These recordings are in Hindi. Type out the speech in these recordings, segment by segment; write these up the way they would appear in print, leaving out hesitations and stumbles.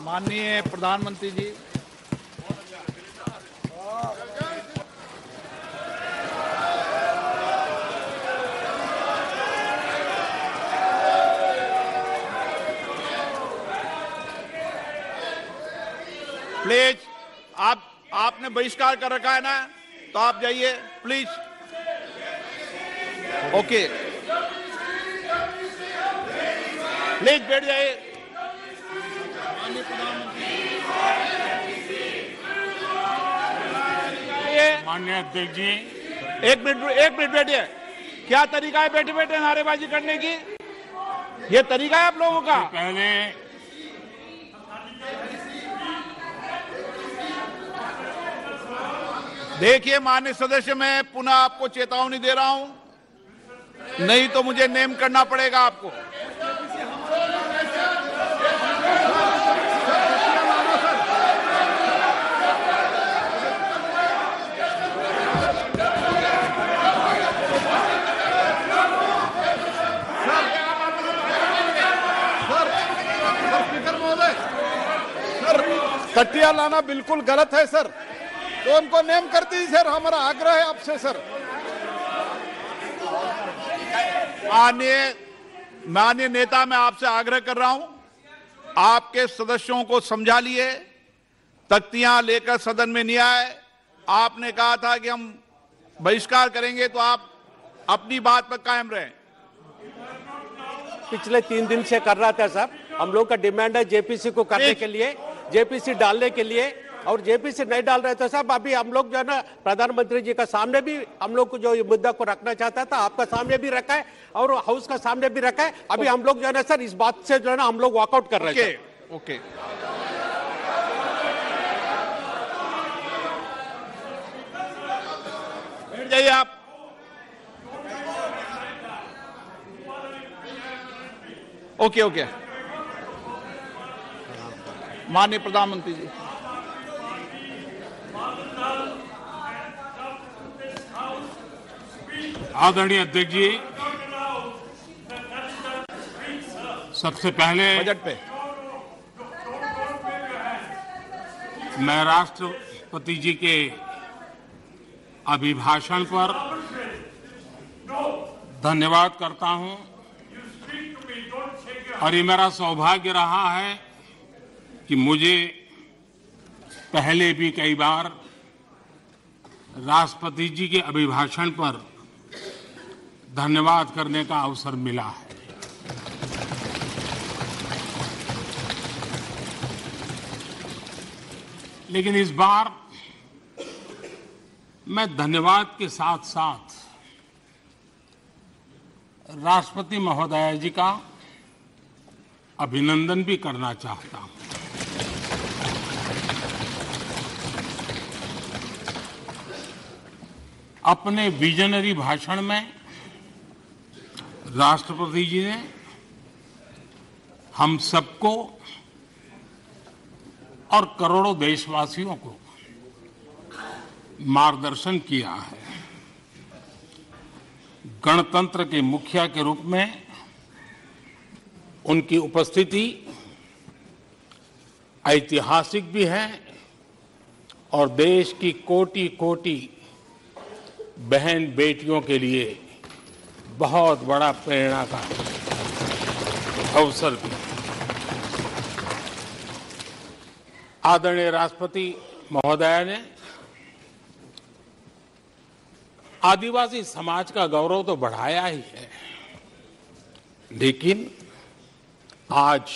माननीय प्रधानमंत्री जी, प्लीज आपने बहिष्कार कर रखा है ना, तो आप जाइए प्लीज। ओके, प्लीज बैठ जाइए। माननीय अध्यक्ष जी, एक मिनट बैठिए। क्या तरीका है बैठे बैठे नारेबाजी करने की? ये तरीका है आप लोगों का? पहले देखिए माननीय सदस्य, मैं पुनः आपको चेतावनी दे रहा हूं, नहीं तो मुझे नेम करना पड़ेगा आपको। कट्टिया लाना बिल्कुल गलत है सर, तो उनको नेम कर दीजिए सर, हमारा आग्रह है आपसे सर। माननीय नेता, मैं आपसे आग्रह कर रहा हूं, आपके सदस्यों को समझा लिए, तख्तियां लेकर सदन में नहीं आए। आपने कहा था कि हम बहिष्कार करेंगे, तो आप अपनी बात पर कायम रहें। पिछले 3 दिन से कर रहा था सर, हम लोग का डिमांड है जेपीसी को करने के लिए, जेपीसी डालने के लिए, और जेपीसी नहीं डाल रहे तो साहब अभी हम लोग जो है ना प्रधानमंत्री जी का सामने भी हम लोग को जो ये मुद्दा को रखना चाहता था, आपका सामने भी रखा है और हाउस का सामने भी रखा है। अभी हम लोग जो है ना सर इस बात से जो है ना हम लोग वॉकआउट कर रहे हैं। ओके, बैठ जाइए आप। ओके, माननीय प्रधानमंत्री जी। आदरणीय अध्यक्ष जी, सबसे पहले बजट पे मैं राष्ट्रपति जी के अभिभाषण पर धन्यवाद करता हूं, और ये मेरा सौभाग्य रहा है कि मुझे पहले भी कई बार राष्ट्रपति जी के अभिभाषण पर धन्यवाद करने का अवसर मिला है। लेकिन इस बार मैं धन्यवाद के साथ साथ राष्ट्रपति महोदया जी का अभिनंदन भी करना चाहता हूं। अपने विजनरी भाषण में राष्ट्रपति जी ने हम सबको और करोड़ों देशवासियों को मार्गदर्शन किया है। गणतंत्र के मुखिया के रूप में उनकी उपस्थिति ऐतिहासिक भी है और देश की कोटि कोटि बहन बेटियों के लिए बहुत बड़ा प्रेरणा का अवसर भी। आदरणीय राष्ट्रपति महोदया ने आदिवासी समाज का गौरव तो बढ़ाया ही है, लेकिन आज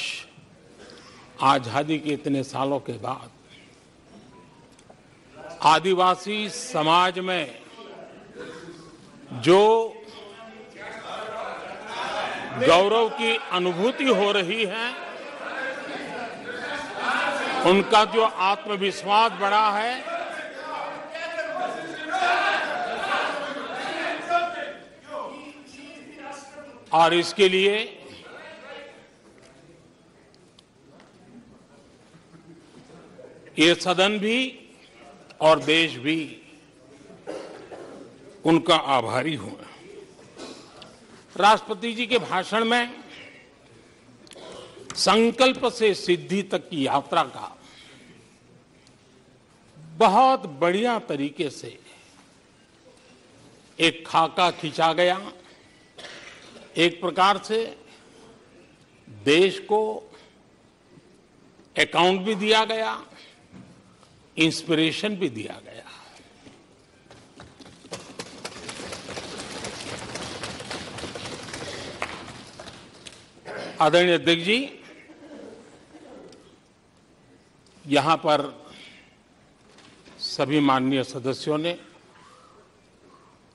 आजादी के इतने सालों के बाद आदिवासी समाज में जो गौरव की अनुभूति हो रही है, उनका जो आत्मविश्वास बढ़ा है, और इसके लिए ये सदन भी और देश भी उनका आभारी हूं। राष्ट्रपति जी के भाषण में संकल्प से सिद्धि तक की यात्रा का बहुत बढ़िया तरीके से एक खाका खींचा गया। एक प्रकार से देश को अकाउंट भी दिया गया, इंस्पिरेशन भी दिया गया। आदरणीय अध्यक्ष जी, यहां पर सभी माननीय सदस्यों ने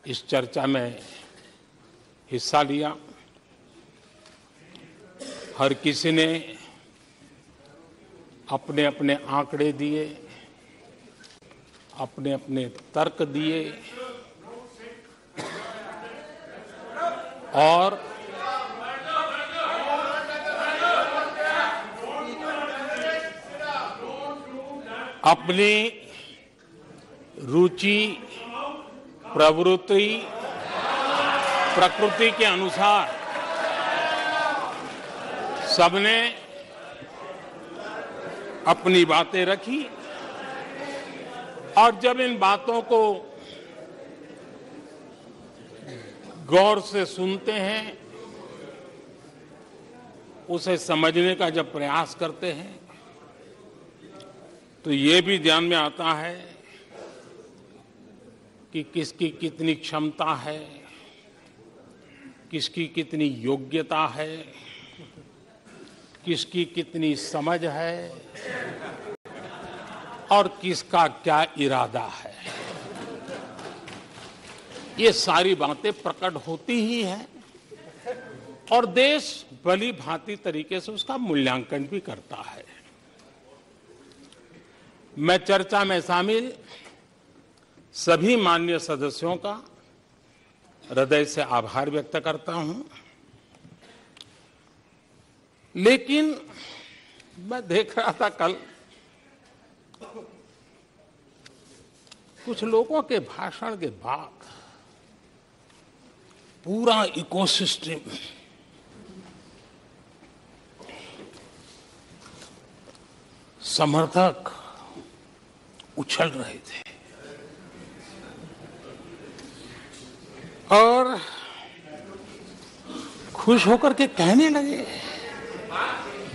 इस चर्चा में हिस्सा लिया। हर किसी ने अपने अपने आंकड़े दिए, अपने अपने तर्क दिए और अपनी रुचि, प्रवृत्ति, प्रकृति के अनुसार सबने अपनी बातें रखी और जब इन बातों को गौर से सुनते हैं, उसे समझने का जब प्रयास करते हैं, तो ये भी ध्यान में आता है कि किसकी कितनी क्षमता है, किसकी कितनी योग्यता है, किसकी कितनी समझ है और किसका क्या इरादा है। ये सारी बातें प्रकट होती ही हैं और देश भली भांति तरीके से उसका मूल्यांकन भी करता है। मैं चर्चा में शामिल सभी माननीय सदस्यों का हृदय से आभार व्यक्त करता हूं, लेकिन मैं देख रहा था कल कुछ लोगों के भाषण के बाद पूरा इकोसिस्टम समर्थक उछल रहे थे और खुश होकर के कहने लगे,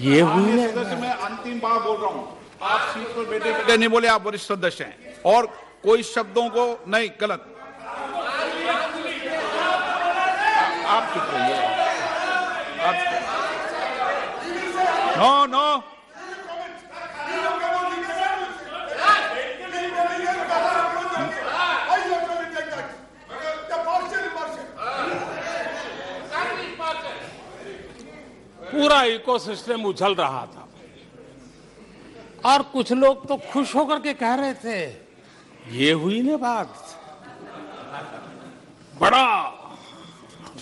ये हुई है। सदस्य, मैं अंतिम बार बोल रहा हूं, आप सीट पर बैठे बैठे नहीं बोले, आप वरिष्ठ सदस्य हैं और कोई शब्दों को नहीं, गलत। आप चुप रहिए। नो नो, पूरा इकोसिस्टम उछल रहा था और कुछ लोग तो खुश होकर के कह रहे थे, ये हुई ना बात। बड़ा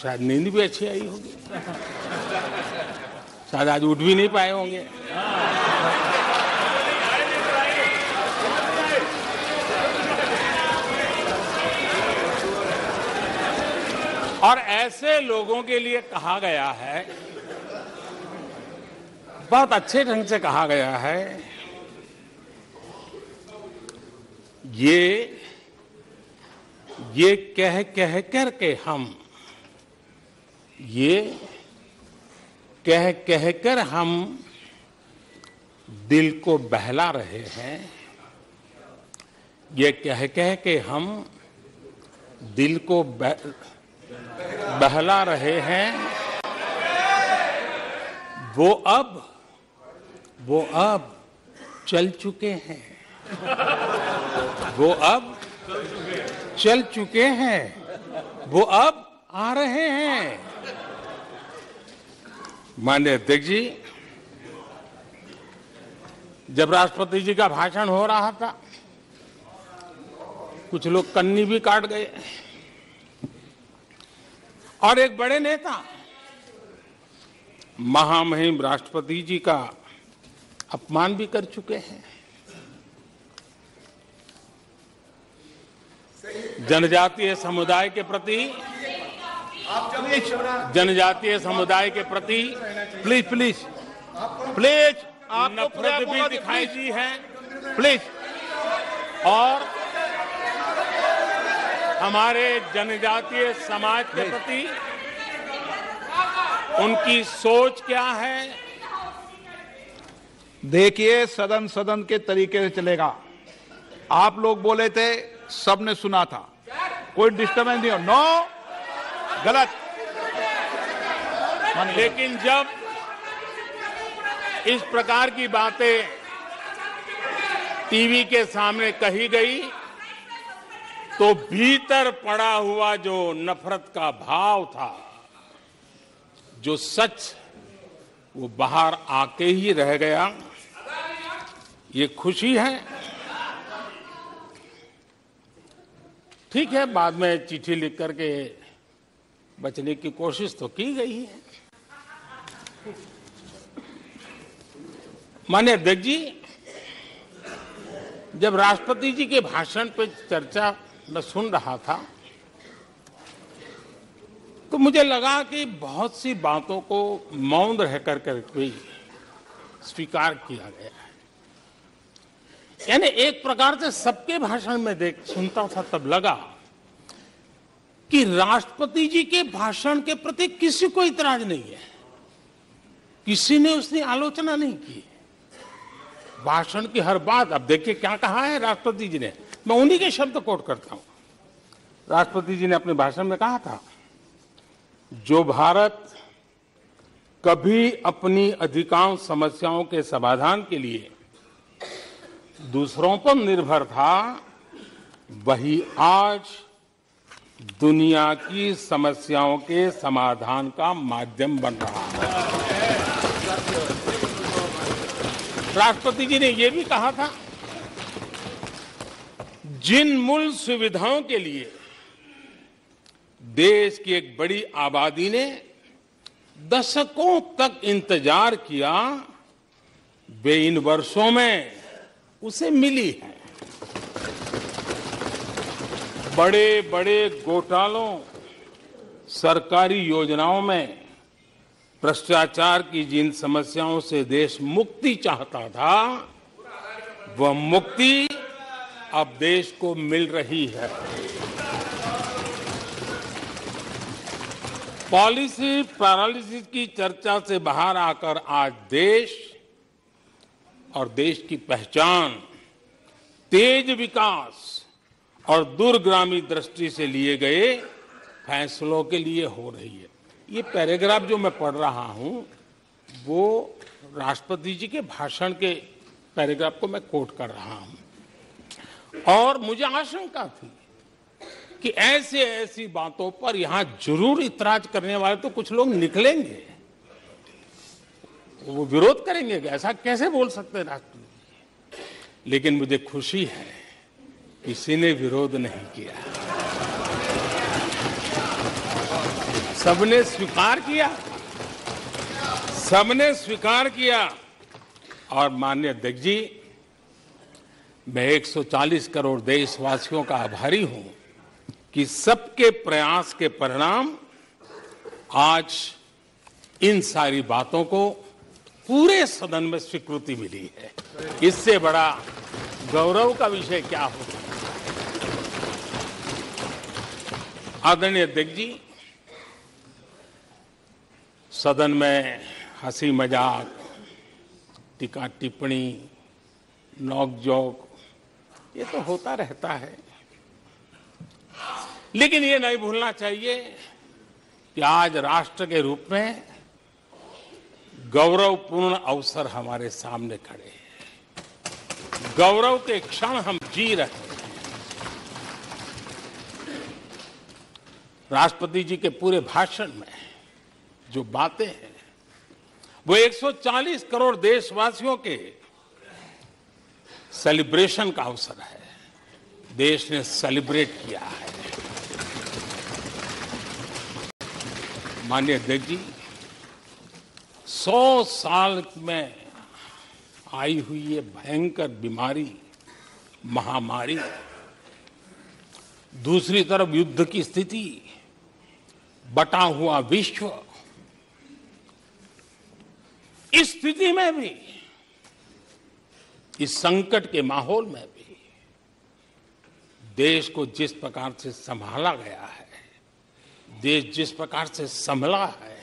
शायद नींद भी अच्छी आई होगी, शायद आज उठ भी नहीं पाए होंगे। और ऐसे लोगों के लिए कहा गया है, बहुत अच्छे ढंग से कहा गया है, ये कह कह कर के हम, ये कह कह कर हम दिल को बहला रहे हैं, ये कह कह के हम दिल को बहला रहे हैं। वो अब चल चुके हैं, वो अब चल चुके हैं, वो अब आ रहे हैं। माननीय अध्यक्ष जी, जब राष्ट्रपति जी का भाषण हो रहा था, कुछ लोग कन्नी भी काट गए और एक बड़े नेता महामहिम राष्ट्रपति जी का अपमान भी कर चुके हैं। जनजातीय समुदाय के प्रति, जनजातीय समुदाय के प्रति प्लीज प्लीज, प्लीज आपको नफरत भी दिखाई दी है प्लीज। और हमारे जनजातीय समाज के प्रति उनकी सोच क्या है। देखिए, सदन सदन के तरीके से चलेगा। आप लोग बोले थे, सबने सुना था, कोई डिस्टर्बेंस नहीं हो। नो, गलत। लेकिन जब इस प्रकार की बातें टीवी के सामने कही गई तो भीतर पड़ा हुआ जो नफरत का भाव था, जो सच, वो बाहर आके ही रह गया। ये खुशी है। ठीक है, बाद में चिट्ठी लिख करके बचने की कोशिश तो की गई है। माननीय अध्यक्ष जी, जब राष्ट्रपति जी के भाषण पे चर्चा मैं सुन रहा था तो मुझे लगा कि बहुत सी बातों को मौन रह कर भी स्वीकार किया गया है। यानी एक प्रकार से सबके भाषण में सुनता था तब लगा कि राष्ट्रपति जी के भाषण के प्रति किसी को इतराज नहीं है, किसी ने उसकी आलोचना नहीं की। भाषण की हर बात, अब देखिए क्या कहा है राष्ट्रपति जी ने, मैं उन्हीं के शब्द कोट करता हूं। राष्ट्रपति जी ने अपने भाषण में कहा था, जो भारत कभी अपनी अधिकांश समस्याओं के समाधान के लिए दूसरों पर निर्भर था, वही आज दुनिया की समस्याओं के समाधान का माध्यम बन रहा है। राष्ट्रपति जी ने यह भी कहा था, जिन मूल सुविधाओं के लिए देश की एक बड़ी आबादी ने दशकों तक इंतजार किया, वे इन वर्षों में उसे मिली है। बड़े बड़े घोटालों, सरकारी योजनाओं में भ्रष्टाचार की जिन समस्याओं से देश मुक्ति चाहता था, वह मुक्ति अब देश को मिल रही है। पॉलिसी पैरालिसिस की चर्चा से बाहर आकर आज देश और देश की पहचान तेज विकास और दूरगामी दृष्टि से लिए गए फैसलों के लिए हो रही है। ये पैराग्राफ जो मैं पढ़ रहा हूं वो राष्ट्रपति जी के भाषण के पैराग्राफ को मैं कोट कर रहा हूं। और मुझे आशंका थी कि ऐसी बातों पर यहां जरूर इतराज करने वाले तो कुछ लोग निकलेंगे, वो विरोध करेंगे, ऐसा कैसे बोल सकते हैं राष्ट्रपति। लेकिन मुझे खुशी है किसी ने विरोध नहीं किया, सबने स्वीकार किया, सबने स्वीकार किया। और माननीय अध्यक्ष जी, मैं 140 करोड़ देशवासियों का आभारी हूं कि सबके प्रयास के परिणाम आज इन सारी बातों को पूरे सदन में स्वीकृति मिली है। इससे बड़ा गौरव का विषय क्या हो। आदरणीय अध्यक्ष जी, सदन में हंसी मजाक, टीका टिप्पणी, नोक-झोंक, ये तो होता रहता है, लेकिन ये नहीं भूलना चाहिए कि आज राष्ट्र के रूप में गौरवपूर्ण अवसर हमारे सामने खड़े हैं। गौरव के क्षण हम जी रहे हैं। राष्ट्रपति जी के पूरे भाषण में जो बातें हैं वो 140 करोड़ देशवासियों के सेलिब्रेशन का अवसर है। देश ने सेलिब्रेट किया है। माननीय अध्यक्ष जी, 100 साल में आई हुई ये भयंकर बीमारी, महामारी, दूसरी तरफ युद्ध की स्थिति, बटा हुआ विश्व, इस स्थिति में भी, इस संकट के माहौल में भी देश को जिस प्रकार से संभाला गया है, देश जिस प्रकार से संभला है,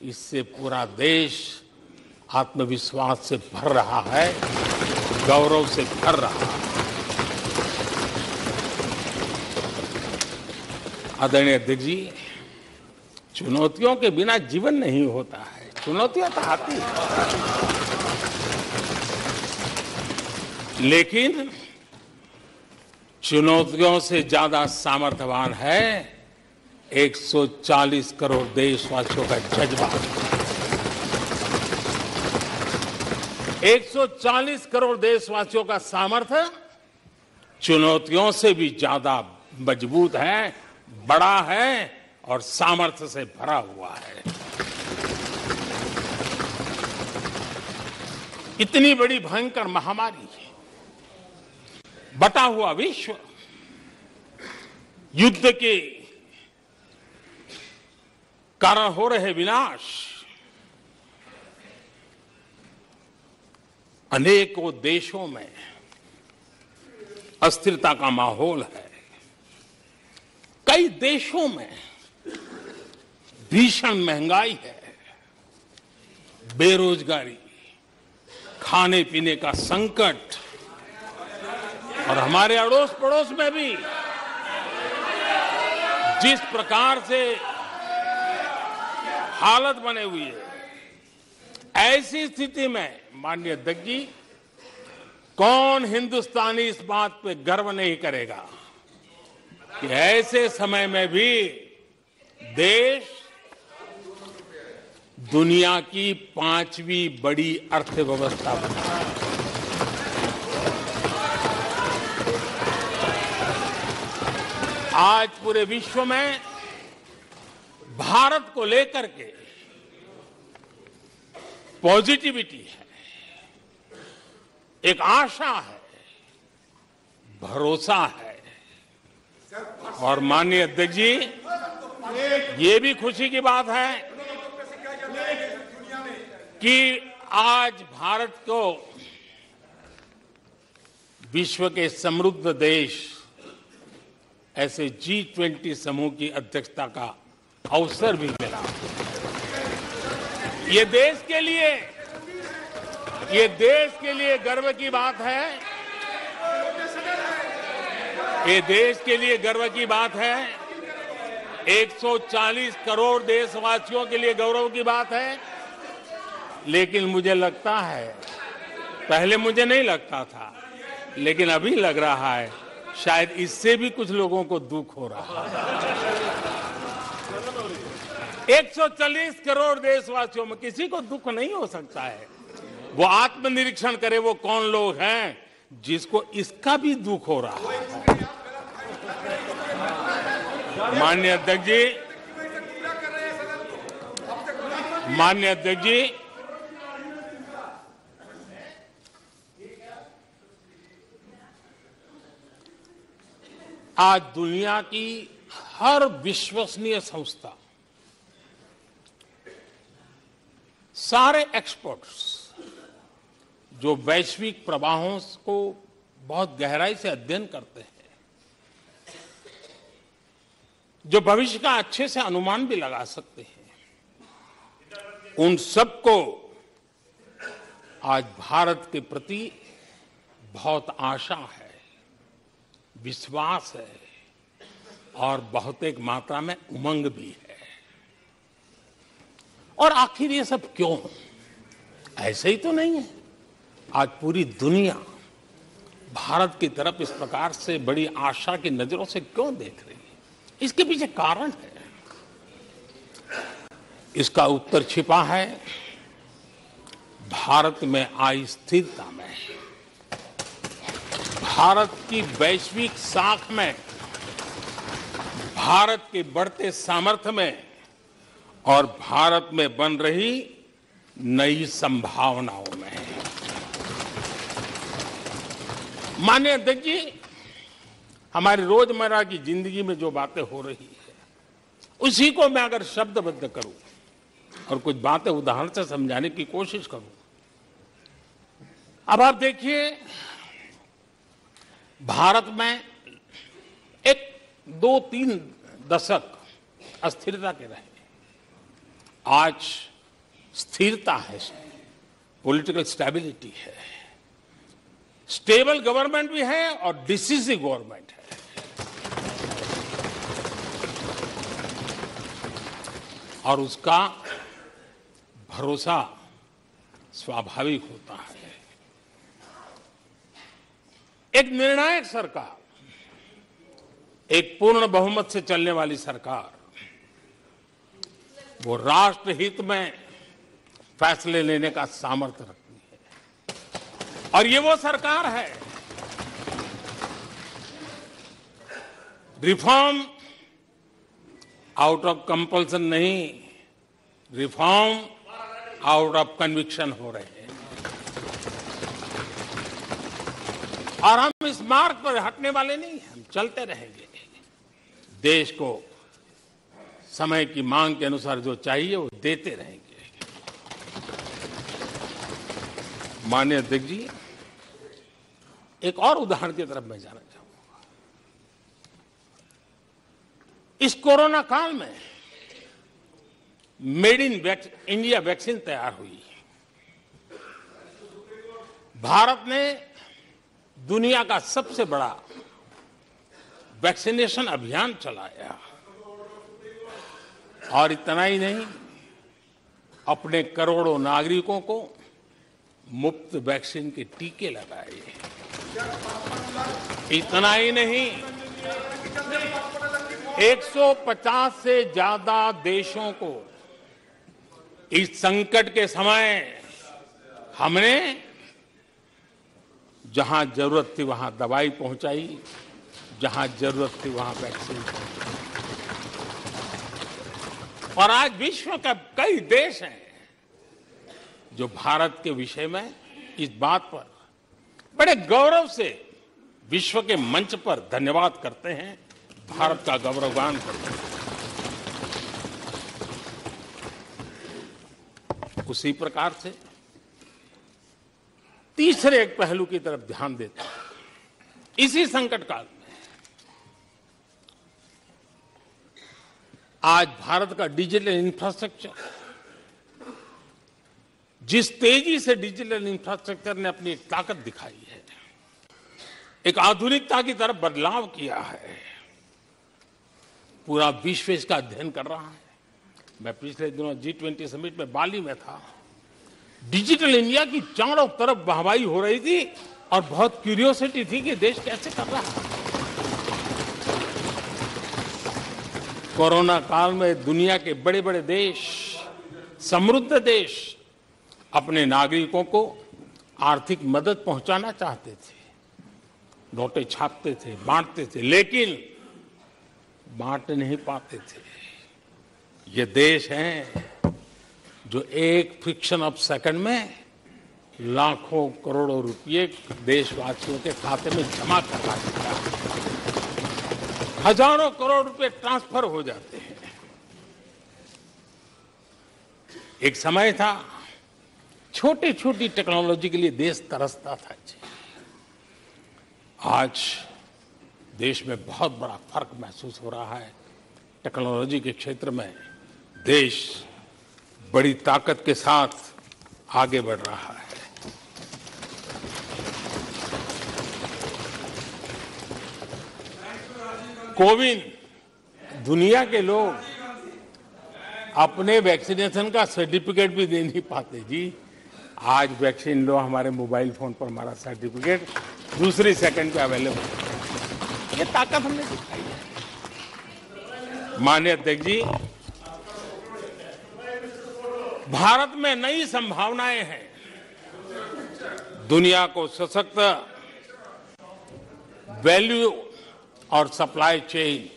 इससे पूरा देश आत्मविश्वास से भर रहा है, गौरव से भर रहा है। आदरणीय अध्यक्ष जी, चुनौतियों के बिना जीवन नहीं होता है, चुनौतियां तो आती हैं, लेकिन चुनौतियों से ज्यादा सामर्थ्यवान है 140 करोड़ देशवासियों का जज्बा। 140 करोड़ देशवासियों का सामर्थ्य चुनौतियों से भी ज्यादा मजबूत है, बड़ा है और सामर्थ्य से भरा हुआ है। इतनी बड़ी भयंकर महामारी, बटा हुआ विश्व, युद्ध के कारण हो रहे विनाश, अनेकों देशों में अस्थिरता का माहौल है, कई देशों में भीषण महंगाई है, बेरोजगारी, खाने पीने का संकट, और हमारे अड़ोस पड़ोस में भी जिस प्रकार से हालत बने हुई है, ऐसी स्थिति में माननीय अध्यक्ष जी, कौन हिंदुस्तानी इस बात पे गर्व नहीं करेगा कि ऐसे समय में भी देश दुनिया की 5वीं बड़ी अर्थव्यवस्था बना है। आज पूरे विश्व में भारत को लेकर के पॉजिटिविटी है, एक आशा है, भरोसा है। और माननीय अध्यक्ष जी, ये भी खुशी की बात है कि आज भारत को विश्व के समृद्ध देश ऐसे G20 समूह की अध्यक्षता का अवसर भी मिला। ये देश के लिए गर्व की बात है, ये देश के लिए गर्व की बात है, 140 करोड़ देशवासियों के लिए गौरव की बात है। लेकिन मुझे लगता है, पहले मुझे नहीं लगता था, लेकिन अभी लग रहा है शायद इससे भी कुछ लोगों को दुख हो रहा है। 140 करोड़ देशवासियों में किसी को दुख नहीं हो सकता है। वो आत्मनिरीक्षण करे, वो कौन लोग हैं जिसको इसका भी दुख हो रहा है। माननीय अध्यक्ष जी, आज दुनिया की हर विश्वसनीय संस्था, सारे एक्सपर्ट्स जो वैश्विक प्रवाहों को बहुत गहराई से अध्ययन करते हैं, जो भविष्य का अच्छे से अनुमान भी लगा सकते हैं, उन सबको आज भारत के प्रति बहुत आशा है, विश्वास है और बहुत एक मात्रा में उमंग भी है। और आखिर ये सब क्यों? ऐसे ही तो नहीं है। आज पूरी दुनिया भारत की तरफ इस प्रकार से बड़ी आशा की नजरों से क्यों देख रही है? इसके पीछे कारण है। इसका उत्तर छिपा है भारत में आई स्थिरता में, भारत की वैश्विक साख में, भारत के बढ़ते सामर्थ्य में और भारत में बन रही नई संभावनाओं में। माननीय अध्यक्ष जी, हमारी रोजमर्रा की जिंदगी में जो बातें हो रही है, उसी को मैं अगर शब्दबद्ध करूं, और कुछ बातें उदाहरण से समझाने की कोशिश करूं। अब आप देखिए, भारत में एक 2-3 दशक अस्थिरता के रहे, आज स्थिरता है, पॉलिटिकल स्टेबिलिटी है, स्टेबल गवर्नमेंट भी है और डिसिसिव गवर्नमेंट है। और उसका भरोसा स्वाभाविक होता है। एक निर्णायक सरकार, एक पूर्ण बहुमत से चलने वाली सरकार, वो राष्ट्रहित में फैसले लेने का सामर्थ्य रखती है। और ये वो सरकार है, रिफॉर्म आउट ऑफ कंपल्सन नहीं, रिफॉर्म आउट ऑफ कन्विक्शन हो रहे हैं। और हम इस मार्ग पर हटने वाले नहीं, हम चलते रहेंगे। देश को समय की मांग के अनुसार जो चाहिए वो देते रहेंगे। माननीय अध्यक्ष जी, एक और उदाहरण की तरफ मैं जाना चाहूंगा। इस कोरोना काल में मेड इन इंडिया वैक्सीन तैयार हुई। भारत ने दुनिया का सबसे बड़ा वैक्सीनेशन अभियान चलाया। और इतना ही नहीं, अपने करोड़ों नागरिकों को मुफ्त वैक्सीन के टीके लगाए। इतना ही नहीं, 150 से ज्यादा देशों को इस संकट के समय हमने जहां जरूरत थी वहां दवाई पहुंचाई, जहां जरूरत थी वहां वैक्सीन पहुंचाई। और आज विश्व के कई देश हैं जो भारत के विषय में इस बात पर बड़े गौरव से विश्व के मंच पर धन्यवाद करते हैं, भारत का गौरवगान करते हैं। उसी प्रकार से तीसरे एक पहलू की तरफ ध्यान देता हूं। इसी संकट काल में आज भारत का डिजिटल इंफ्रास्ट्रक्चर, जिस तेजी से डिजिटल इंफ्रास्ट्रक्चर ने अपनी एक ताकत दिखाई है, एक आधुनिकता की तरफ बदलाव किया है, पूरा विश्व इसका अध्ययन कर रहा है। मैं पिछले दिनों G20 समिट में बाली में था। डिजिटल इंडिया की चारों तरफ वाहवाही हो रही थी और बहुत क्यूरियोसिटी थी कि देश कैसे कर रहा है। कोरोना काल में दुनिया के बड़े बड़े देश, समृद्ध देश, अपने नागरिकों को आर्थिक मदद पहुंचाना चाहते थे, नोटें छापते थे, बांटते थे, लेकिन बांट नहीं पाते थे। ये देश हैं जो एक फ्रिक्शन ऑफ सेकंड में लाखों करोड़ों रुपए देशवासियों के खाते में जमा करवा देता है। हजारों करोड़ रुपए ट्रांसफर हो जाते हैं। एक समय था छोटी छोटी टेक्नोलॉजी के लिए देश तरसता था। आज देश में बहुत बड़ा फर्क महसूस हो रहा है। टेक्नोलॉजी के क्षेत्र में देश बड़ी ताकत के साथ आगे बढ़ रहा है। कोविन, दुनिया के लोग अपने वैक्सीनेशन का सर्टिफिकेट भी दे नहीं पाते जी। आज वैक्सीन लो, हमारे मोबाइल फोन पर हमारा सर्टिफिकेट दूसरी सेकंड पे अवेलेबल। ये ताकत हमने दिखाई है। माननीय अध्यक्ष जी, भारत में नई संभावनाएं हैं। दुनिया को सशक्त वैल्यू और सप्लाई चेन,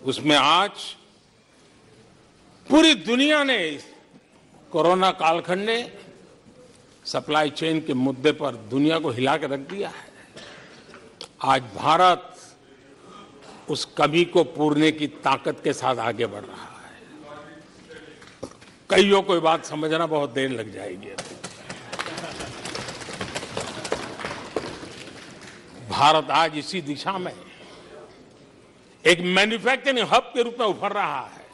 उसमें आज पूरी दुनिया ने, कोरोना कालखंड ने सप्लाई चेन के मुद्दे पर दुनिया को हिला के रख दिया है। आज भारत उस कमी को पूरने की ताकत के साथ आगे बढ़ रहा है। कईयों को ये बात समझना बहुत देर लग जाएगी। भारत आज इसी दिशा में एक मैन्युफैक्चरिंग हब के रूप में उभर रहा है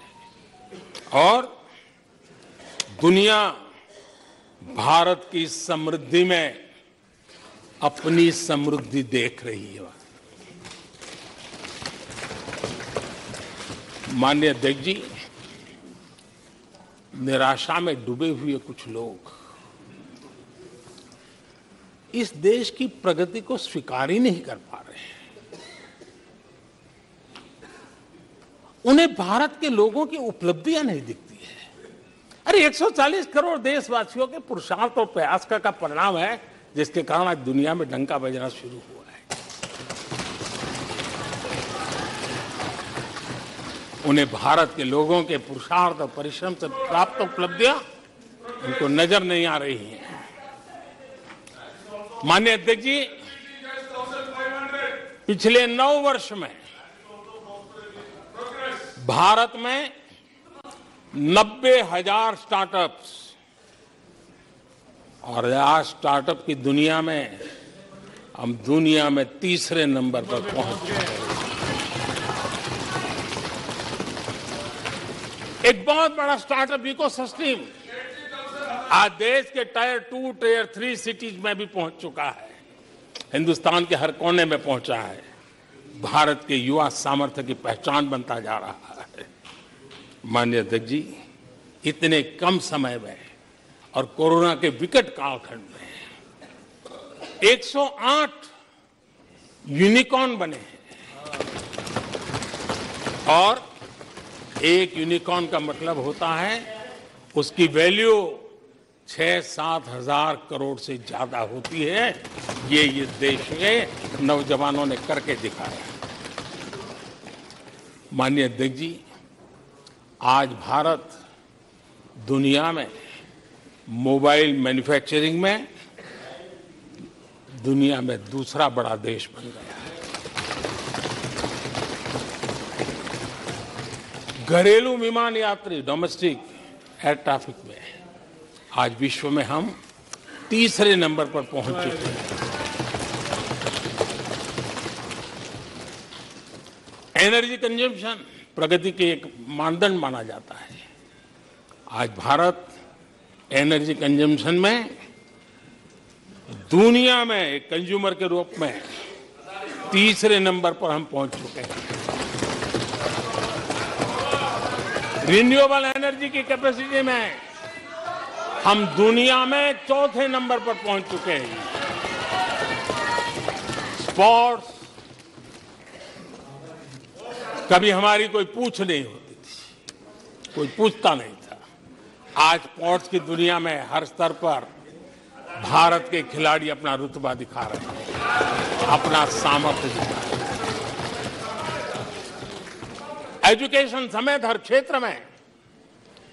और दुनिया भारत की समृद्धि में अपनी समृद्धि देख रही है। माननीय अध्यक्ष जी, निराशा में डूबे हुए कुछ लोग इस देश की प्रगति को स्वीकार ही नहीं कर पा रहे हैं। उन्हें भारत के लोगों की उपलब्धियां नहीं दिखती है। अरे 140 करोड़ देशवासियों के पुरुषार्थ और प्रयास का परिणाम है, जिसके कारण आज दुनिया में डंका बजना शुरू हुआ है। उन्हें भारत के लोगों के पुरुषार्थ और परिश्रम से प्राप्त उपलब्धियां उनको नजर नहीं आ रही हैं। माननीय अध्यक्ष जी, पिछले 9 वर्ष में भारत में 90,000 स्टार्टअप्स और आज स्टार्टअप की दुनिया में हम दुनिया में तीसरे नंबर पर पहुंच चुके हैं। एक बहुत बड़ा स्टार्टअप इकोसिस्टम आज देश के टायर 2, टायर 3 सिटीज में भी पहुंच चुका है। हिंदुस्तान के हर कोने में पहुंचा है। भारत के युवा सामर्थ्य की पहचान बनता जा रहा है। माननीय अध्यक्ष जी, इतने कम समय में और कोरोना के विकट कालखंड में 108 यूनिकॉर्न बने हैं और एक यूनिकॉर्न का मतलब होता है उसकी वैल्यू 6-7 हजार करोड़ से ज्यादा होती है। ये देश के नौजवानों ने करके दिखाया। माननीय अध्यक्ष जी, आज भारत दुनिया में मोबाइल मैन्युफैक्चरिंग में दुनिया में दूसरा बड़ा देश बन गया है। घरेलू विमान यात्री डोमेस्टिक एयर ट्रैफिक में आज विश्व में हम तीसरे नंबर पर पहुंच चुके हैं। एनर्जी कंजम्पशन प्रगति के एक मानदंड माना जाता है। आज भारत एनर्जी कंजम्पशन में दुनिया में एक कंज्यूमर के रूप में तीसरे नंबर पर हम पहुंच चुके हैं। रिन्यूएबल एनर्जी की कैपेसिटी में हम दुनिया में चौथे नंबर पर पहुंच चुके हैं। स्पोर्ट्स कभी हमारी कोई पूछ नहीं होती थी, कोई पूछता नहीं था। आज स्पोर्ट्स की दुनिया में हर स्तर पर भारत के खिलाड़ी अपना रुतबा दिखा रहे हैं, अपना सामर्थ्य दिखा रहे हैं। एजुकेशन समेत हर क्षेत्र में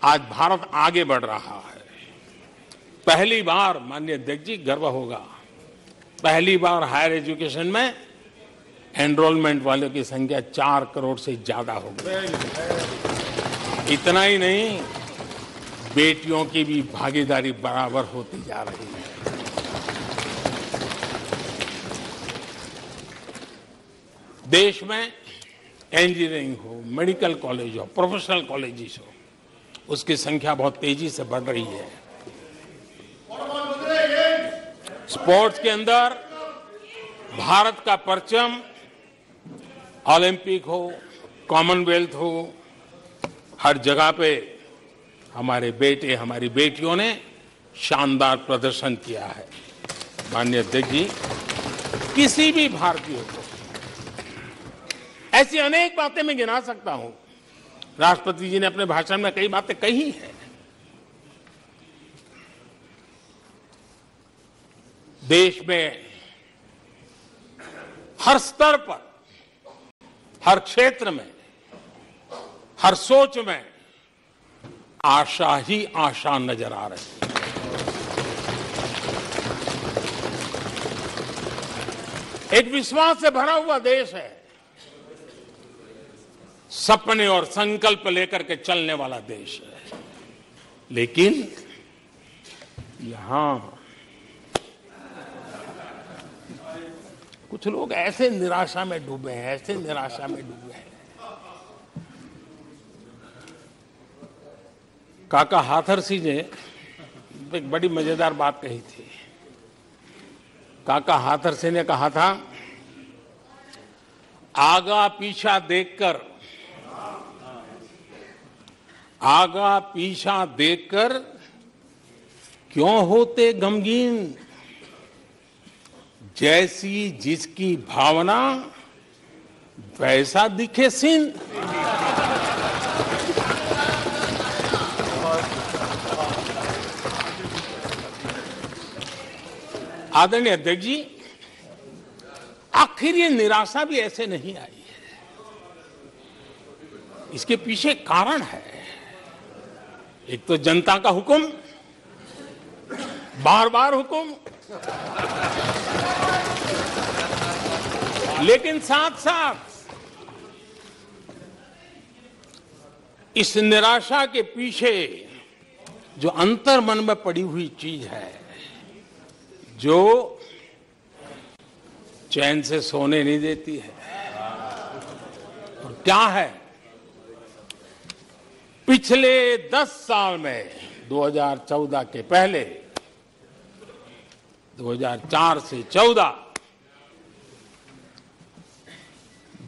आज भारत आगे बढ़ रहा है। पहली बार, माननीय अध्यक्ष जी, गर्व होगा, पहली बार हायर एजुकेशन में एनरोलमेंट वालों की संख्या 4 करोड़ से ज्यादा हो गई। इतना ही नहीं, बेटियों की भी भागीदारी बराबर होती जा रही है। देश में इंजीनियरिंग हो, मेडिकल कॉलेज हो, प्रोफेशनल कॉलेजेस हो, उसकी संख्या बहुत तेजी से बढ़ रही है। स्पोर्ट्स के अंदर भारत का परचम ओलंपिक हो, कॉमनवेल्थ हो, हर जगह पे हमारे बेटे, हमारी बेटियों ने शानदार प्रदर्शन किया है। माननीय अध्यक्ष जी, किसी भी भारतीय को ऐसी अनेक बातें मैं गिना सकता हूं। राष्ट्रपति जी ने अपने भाषण में कई बातें कही हैं। देश में हर स्तर पर, हर क्षेत्र में, हर सोच में आशा ही आशा नजर आ रही है। एक विश्वास से भरा हुआ देश है, सपने और संकल्प लेकर के चलने वाला देश है। लेकिन यहां कुछ लोग ऐसे निराशा में डूबे हैं, ऐसे निराशा में डूबे हैं। काका हाथरसी ने एक बड़ी मजेदार बात कही थी। काका हाथरसी ने कहा था, आगा पीछा देखकर क्यों होते गमगीन, जैसी जिसकी भावना वैसा दिखे सीन। आदरणीय अध्यक्ष जी, आखिर ये निराशा भी ऐसे नहीं आई है, इसके पीछे कारण है। एक तो जनता का हुक्म, बार बार हुक्म, लेकिन साथ साथ इस निराशा के पीछे जो अंतर मन में पड़ी हुई चीज है, जो चैन से सोने नहीं देती है, और क्या है? पिछले 10 साल में 2014 के पहले 2004 से 14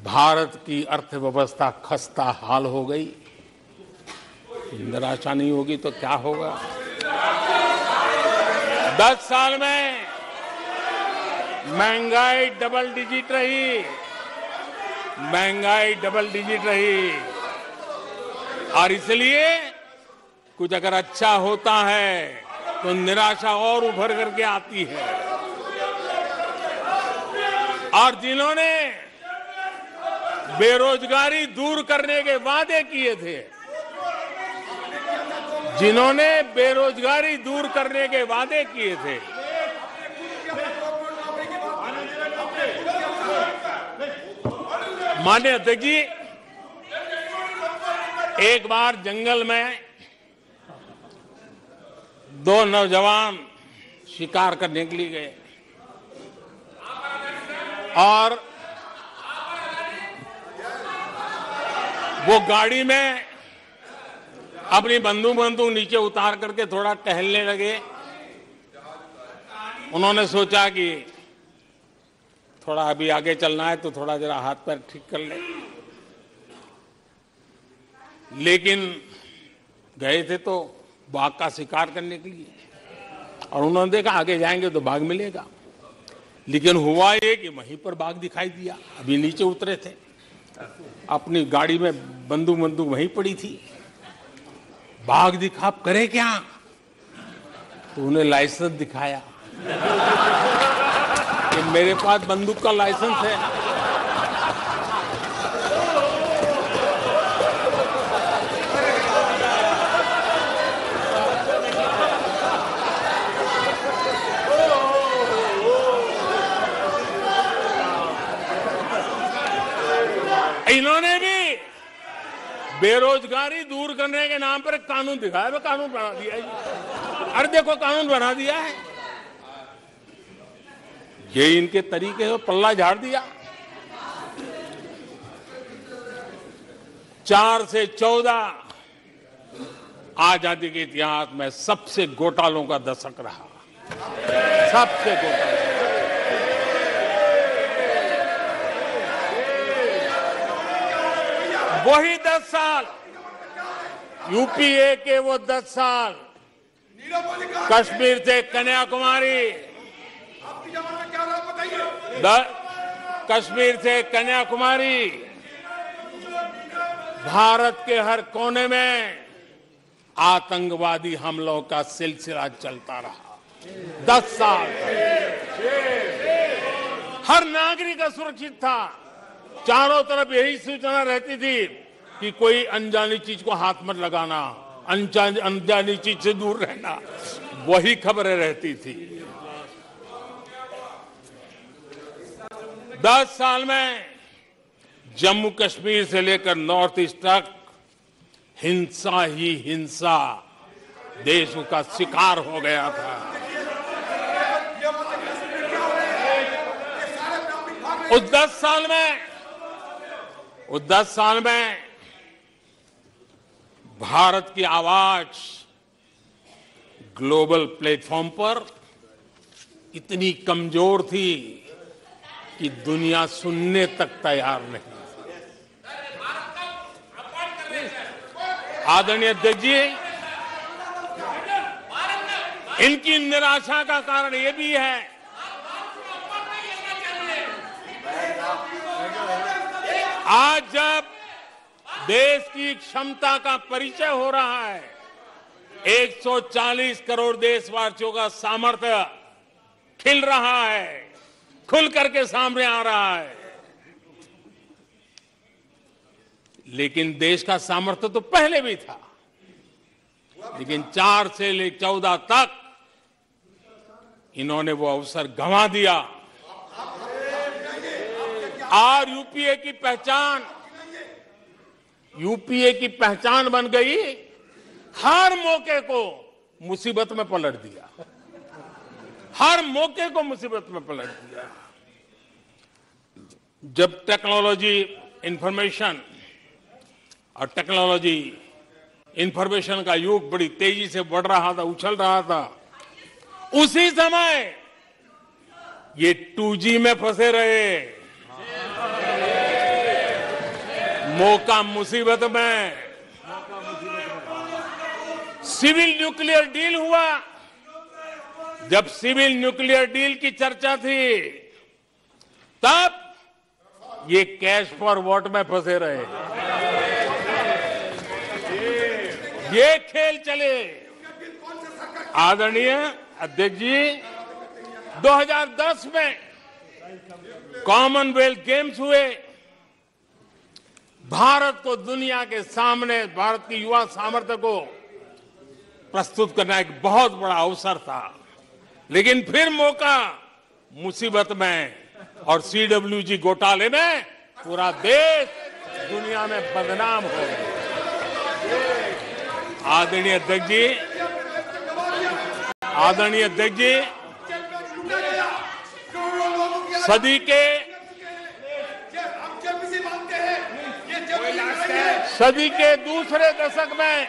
भारत की अर्थव्यवस्था खस्ता हाल हो गई। निराशा नहीं होगी तो क्या होगा? 10 साल में महंगाई डबल डिजिट रही, और इसलिए कुछ अगर अच्छा होता है तो निराशा और उभर करके आती है। और जिन्होंने बेरोजगारी दूर करने के वादे किए थे, माननीय अध्यक्ष जी, एक बार जंगल में 2 नौजवान शिकार करने के लिए गए और वो गाड़ी में अपनी बंदूक नीचे उतार करके थोड़ा टहलने लगे। उन्होंने सोचा कि थोड़ा अभी आगे चलना है तो थोड़ा जरा हाथ पैर ठीक कर ले, लेकिन गए थे तो बाघ का शिकार करने के लिए, और उन्होंने देखा आगे जाएंगे तो बाघ मिलेगा। लेकिन हुआ ये कि वहीं पर बाघ दिखाई दिया। अभी नीचे उतरे थे, अपनी गाड़ी में बंदूक वहीं पड़ी थी। बाघ दिखा, करे क्या? तो उन्हें लाइसेंस दिखाया कि मेरे पास बंदूक का लाइसेंस है। इन्होंने भी बेरोजगारी दूर करने के नाम पर एक कानून दिखाया, वो कानून बना दिया है। अरे देखो, कानून बना दिया है। ये इनके तरीके से पल्ला झाड़ दिया। 4 से 14 आजादी के इतिहास में सबसे घोटालों का दशक रहा, सबसे घोटाला। वही 10 साल, यूपीए के वो 10 साल, कश्मीर से कन्याकुमारी, कश्मीर से कन्याकुमारी, भारत के हर कोने में आतंकवादी हमलों का सिलसिला चलता रहा। 10 साल हर नागरिक असुरक्षित था। चारों तरफ यही सूचना रहती थी कि कोई अनजानी चीज को हाथ मत लगाना, अनजानी चीज से दूर रहना, वही खबरें रहती थी। 10 साल में जम्मू कश्मीर से लेकर नॉर्थ ईस्ट तक हिंसा ही हिंसा, देश उसका शिकार हो गया था। उस 10 साल में भारत की आवाज ग्लोबल प्लेटफॉर्म पर इतनी कमजोर थी कि दुनिया सुनने तक तैयार नहीं। आदरणीय अध्यक्ष जी, इनकी निराशा का कारण यह भी है आज जब देश की क्षमता का परिचय हो रहा है, 140 करोड़ देशवासियों का सामर्थ्य खिल रहा है, खुल करके सामने आ रहा है। लेकिन देश का सामर्थ्य तो पहले भी था, लेकिन 4 से लेकर 14 तक इन्होंने वो अवसर गंवा दिया। और यूपीए की पहचान बन गई, हर मौके को मुसीबत में पलट दिया, हर मौके को मुसीबत में पलट दिया। जब टेक्नोलॉजी इंफॉर्मेशन का युग बड़ी तेजी से बढ़ रहा था, उछल रहा था, उसी समय ये 2G में फंसे रहे, मौका मुसीबत में। सिविल न्यूक्लियर डील हुआ, जब सिविल न्यूक्लियर डील की चर्चा थी, तब ये कैश फॉर वॉट में फंसे रहे। ये खेल चले। आदरणीय अध्यक्ष जी, 2010 में कॉमनवेल्थ गेम्स हुए। भारत को दुनिया के सामने, भारत की युवा सामर्थ्य को प्रस्तुत करना एक बहुत बड़ा अवसर था, लेकिन फिर मौका मुसीबत में, और CWG घोटाले में पूरा देश दुनिया में बदनाम हो गया। आदरणीय अध्यक्ष जी, सदी के दूसरे दशक में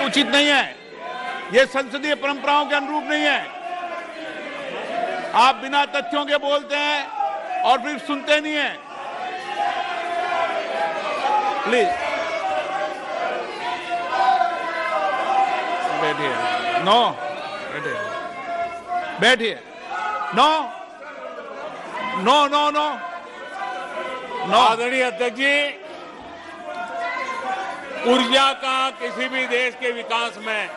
उचित नहीं है, ये संसदीय परंपराओं के अनुरूप नहीं है। आप बिना तथ्यों के बोलते हैं और फिर सुनते नहीं हैं। प्लीज बैठिए। नो, बैठिए। No no no no no. आदरणीय अध्यक्ष जी, ऊर्जा का किसी भी देश के विकास में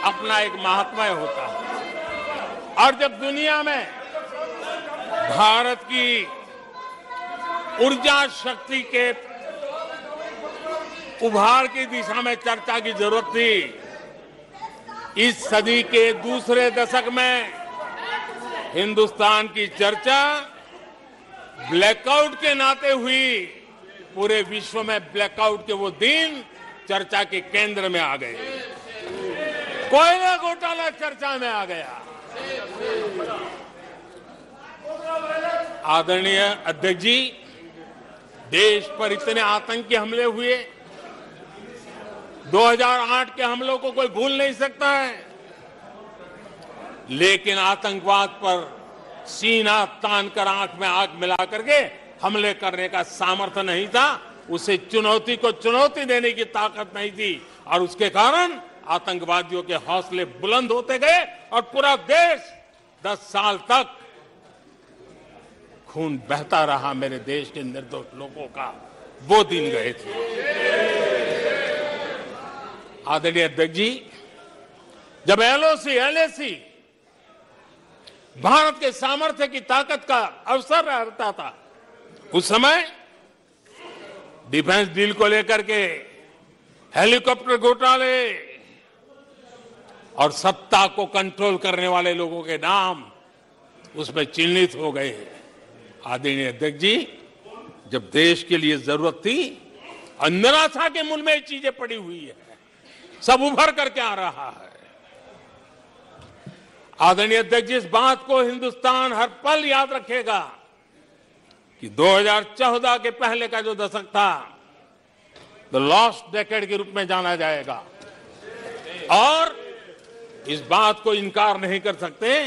अपना एक महात्म्य होता है, और जब दुनिया में भारत की ऊर्जा शक्ति के उभार की दिशा में चर्चा की जरूरत थी, इस सदी के दूसरे दशक में हिंदुस्तान की चर्चा ब्लैकआउट के नाते हुई। पूरे विश्व में ब्लैकआउट के वो दिन चर्चा के केंद्र में आ गए। कोयला घोटाला चर्चा में आ गया। आदरणीय अध्यक्ष जी, देश पर इतने आतंकी हमले हुए, 2008 के हमलों को कोई भूल नहीं सकता है, लेकिन आतंकवाद पर सीना तान कर, आंख में आंख मिला करके हमले करने का सामर्थ्य नहीं था, उसे चुनौती को चुनौती देने की ताकत नहीं थी, और उसके कारण आतंकवादियों के हौसले बुलंद होते गए और पूरा देश 10 साल तक खून बहता रहा मेरे देश के निर्दोष लोगों का। वो दिन गए थे। आदरणीय अध्यक्ष जी, जब एलओसी एलएसी भारत के सामर्थ्य की ताकत का अवसर रहता था, उस समय डिफेंस डील को लेकर के हेलीकॉप्टर घोटाले और सत्ता को कंट्रोल करने वाले लोगों के नाम उसमें चिन्हित हो गए। आदरणीय अध्यक्ष जी, जब देश के लिए जरूरत थी और निराशा के मूल में ये चीजें पड़ी हुई है, सब उभर करके आ रहा है। आदरणीय अध्यक्ष जी, इस बात को हिंदुस्तान हर पल याद रखेगा कि 2014 के पहले का जो दशक था, द लॉस्ट डेकेड के रूप में जाना जाएगा, और इस बात को इनकार नहीं कर सकते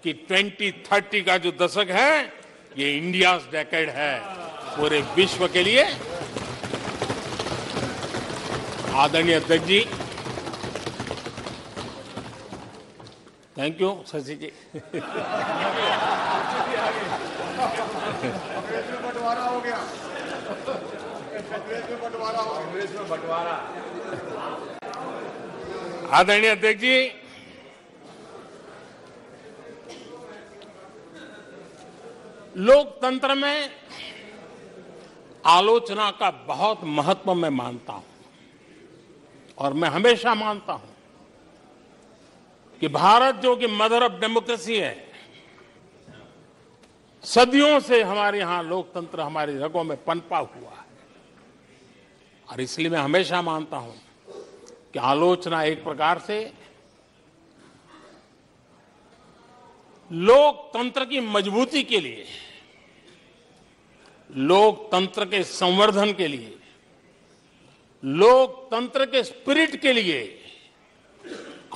कि 2030 का जो दशक है, ये इंडिया डेकेड है पूरे विश्व के लिए। आदरणीय अध्यक्ष जी, थैंक यू शशि जी। बंटवारा हो गया। आदरणीय अध्यक्ष जी, लोकतंत्र में आलोचना का बहुत महत्व मैं मानता हूं, और मैं हमेशा मानता हूं कि भारत जो कि मदर ऑफ डेमोक्रेसी है, सदियों से हमारे यहां लोकतंत्र हमारी रगों में पनपा हुआ है, और इसलिए मैं हमेशा मानता हूं कि आलोचना एक प्रकार से लोकतंत्र की मजबूती के लिए, लोकतंत्र के संवर्धन के लिए, लोकतंत्र के स्पिरिट के लिए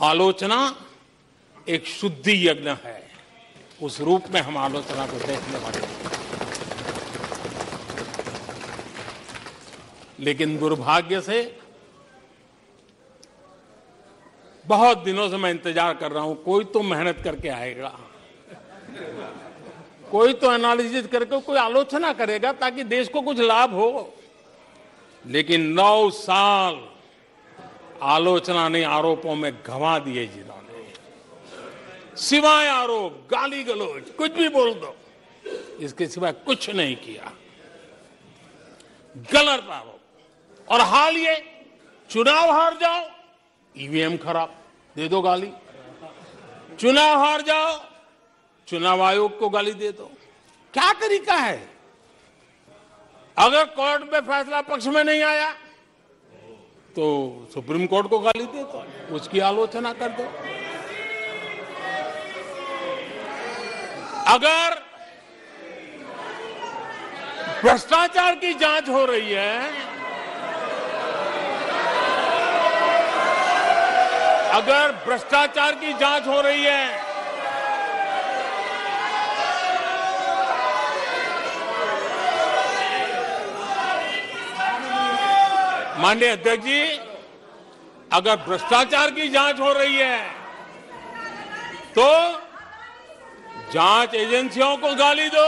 आलोचना एक शुद्धि यज्ञ है। उस रूप में हम आलोचना को देखने वाले हैं। लेकिन दुर्भाग्य से बहुत दिनों से मैं इंतजार कर रहा हूं, कोई तो मेहनत करके आएगा, कोई तो एनालिसिस करके कोई आलोचना करेगा ताकि देश को कुछ लाभ हो। लेकिन 9 साल आलोचना ने आरोपों में गंवा दिए जिन्होंने, सिवाय आरोप, गाली गलौज, कुछ भी बोल दो, इसके सिवाय कुछ नहीं किया। गलत आरोप। और हाल ये चुनाव हार जाओ, ईवीएम खराब, दे दो गाली। चुनाव हार जाओ, चुनाव आयोग को गाली दे दो। क्या तरीका है? अगर कोर्ट में फैसला पक्ष में नहीं आया तो सुप्रीम कोर्ट को गाली दे दो, उसकी आलोचना कर दो। अगर भ्रष्टाचार की जांच हो रही है, अगर भ्रष्टाचार की जांच हो रही है, माननीय अध्यक्ष जी, अगर भ्रष्टाचार की जांच हो रही है तो जांच एजेंसियों को गाली दो।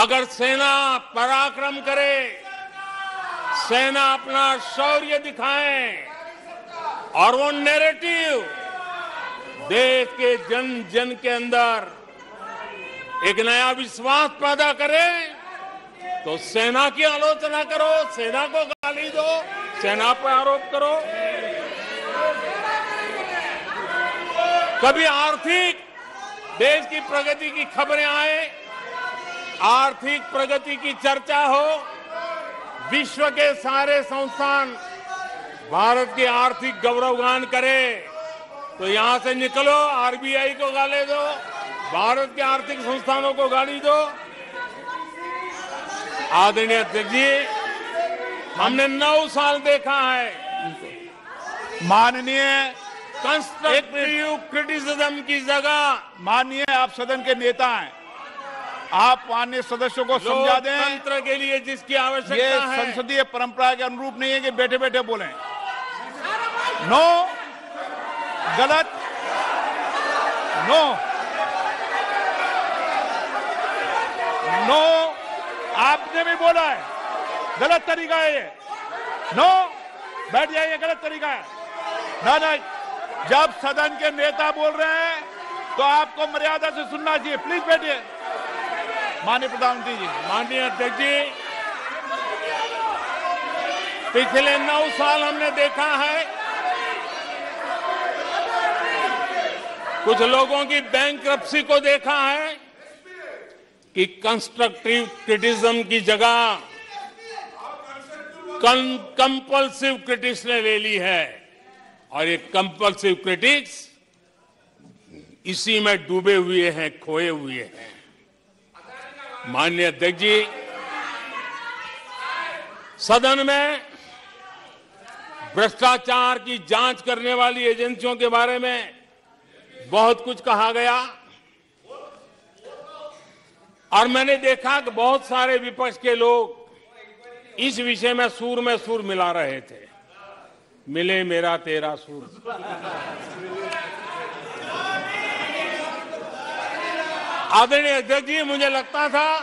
अगर सेना पराक्रम करे, सेना अपना शौर्य दिखाए और वो नैरेटिव देश के जन जन के अंदर एक नया विश्वास पैदा करे, तो सेना की आलोचना करो, सेना को गाली दो, सेना पर आरोप करो। कभी आर्थिक देश की प्रगति की खबरें आए, आर्थिक प्रगति की चर्चा हो, विश्व के सारे संस्थान भारत के आर्थिक गौरवगान करे, तो यहां से निकलो, आरबीआई को गाली दो, भारत के आर्थिक संस्थानों को गाली दो। आदरणीय अध्यक्ष जी, हमने 9 साल देखा है माननीय कंस्ट्रक्टिव क्रिटिसिज्म की जगह। माननीय आप सदन के नेता हैं, आप माननीय सदस्यों को समझा दें। लोकतंत्र के लिए जिसकी ये आवश्यकता है, संसदीय परंपरा के अनुरूप नहीं है कि बैठे बैठे बोलें। नो, गलत, नो, नो, आपने भी बोला है, गलत तरीका है ये। नो, बैठ जाइए, गलत तरीका है। ना, जब सदन के नेता बोल रहे हैं तो आपको मर्यादा से सुनना चाहिए। प्लीज बैठिए। माननीय प्रधानमंत्री जी। माननीय अध्यक्ष जी, पिछले 9 साल हमने देखा है कुछ लोगों की बैंक्रप्सी को देखा है कि कंस्ट्रक्टिव क्रिटिसिज्म की जगह कंपल्सिव क्रिटिक्स ने ले ली है, और ये कंपल्सिव क्रिटिक्स इसी में डूबे हुए हैं, खोए हुए हैं। माननीय अध्यक्ष जी, सदन में भ्रष्टाचार की जांच करने वाली एजेंसियों के बारे में बहुत कुछ कहा गया, और मैंने देखा कि बहुत सारे विपक्ष के लोग इस विषय में सुर मिला रहे थे। मिले मेरा तेरा सुर। आदरणीय अध्यक्ष जी, मुझे लगता था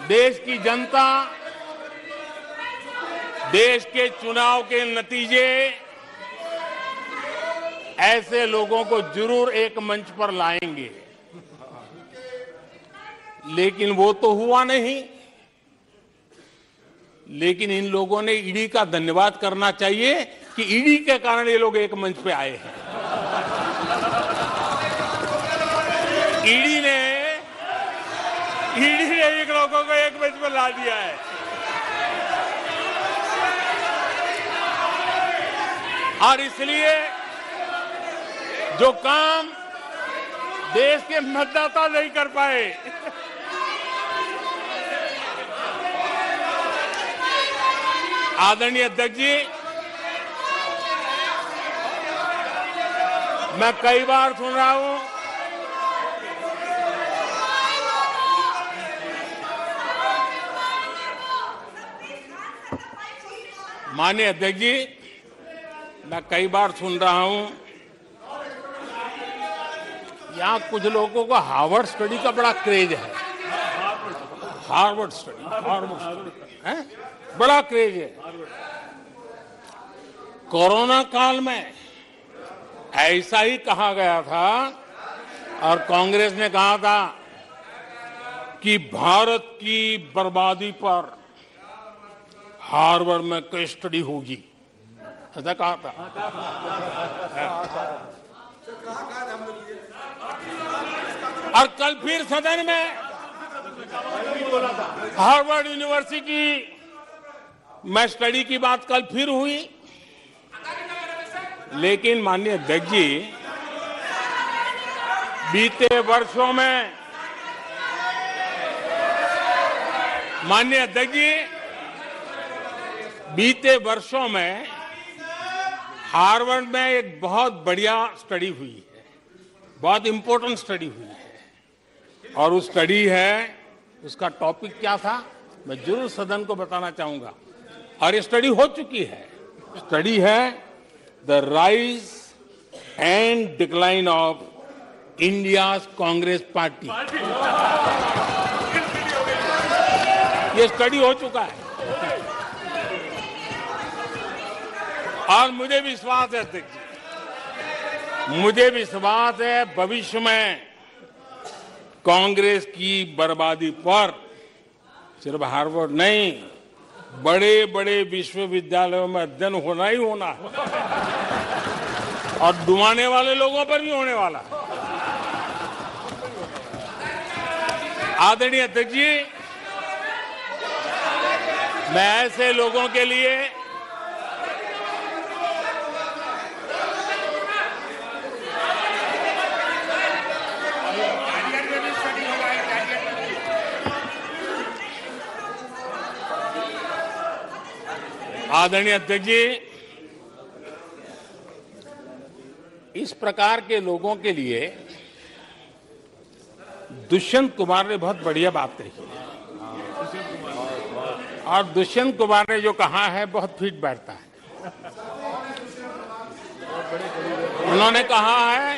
देश की जनता देश के चुनाव के नतीजे ऐसे लोगों को जरूर एक मंच पर लाएंगे, लेकिन वो तो हुआ नहीं। लेकिन इन लोगों ने ईडी का धन्यवाद करना चाहिए कि ईडी के कारण ये लोग एक मंच पे आए हैं। ईडी ने इन लोगों को एक मंच पर ला दिया है। और इसलिए जो काम देश के मतदाता नहीं कर पाए, आदरणीय अध्यक्ष जी, मैं कई बार सुन रहा हूं माननीय अध्यक्ष जी, मैं कई बार सुन रहा हूं यहां कुछ लोगों को हार्वर्ड स्टडी का बड़ा क्रेज है। हार्वर्ड स्टडी है, बड़ा क्रेज है। कोरोना काल में ऐसा ही कहा गया था, और कांग्रेस ने कहा था कि भारत की बर्बादी पर हार्वर्ड में केस स्टडी होगी, ऐसा कहा था। और कल फिर सदन में हार्वर्ड यूनिवर्सिटी में स्टडी की बात कल फिर हुई। लेकिन माननीय अध्यक्ष जी, बीते वर्षों में माननीय अध्यक्ष जी, बीते वर्षों में हार्वर्ड में एक बहुत बढ़िया स्टडी हुई है, बहुत इंपॉर्टेंट स्टडी हुई है। और उस स्टडी है, उसका टॉपिक क्या था मैं जरूर सदन को बताना चाहूंगा, और ये स्टडी हो चुकी है। स्टडी है the rise and decline of India's Congress party. ये स्टडी हो चुका है, और मुझे विश्वास है अध्यक्ष जी, मुझे विश्वास है भविष्य में कांग्रेस की बर्बादी पर सिर्फ हार्वर्ड नहीं, बड़े बड़े विश्वविद्यालयों में अध्ययन होना ही होना है, और डुबाने वाले लोगों पर भी होने वाला है। आदरणीय अध्यक्ष जी, मैं ऐसे लोगों के लिए आदरणीय अध्यक्ष जी, इस प्रकार के लोगों के लिए दुष्यंत कुमार ने बहुत बढ़िया बात कही है और दुष्यंत कुमार ने जो कहा है बहुत फिट बैठता है। उन्होंने कहा है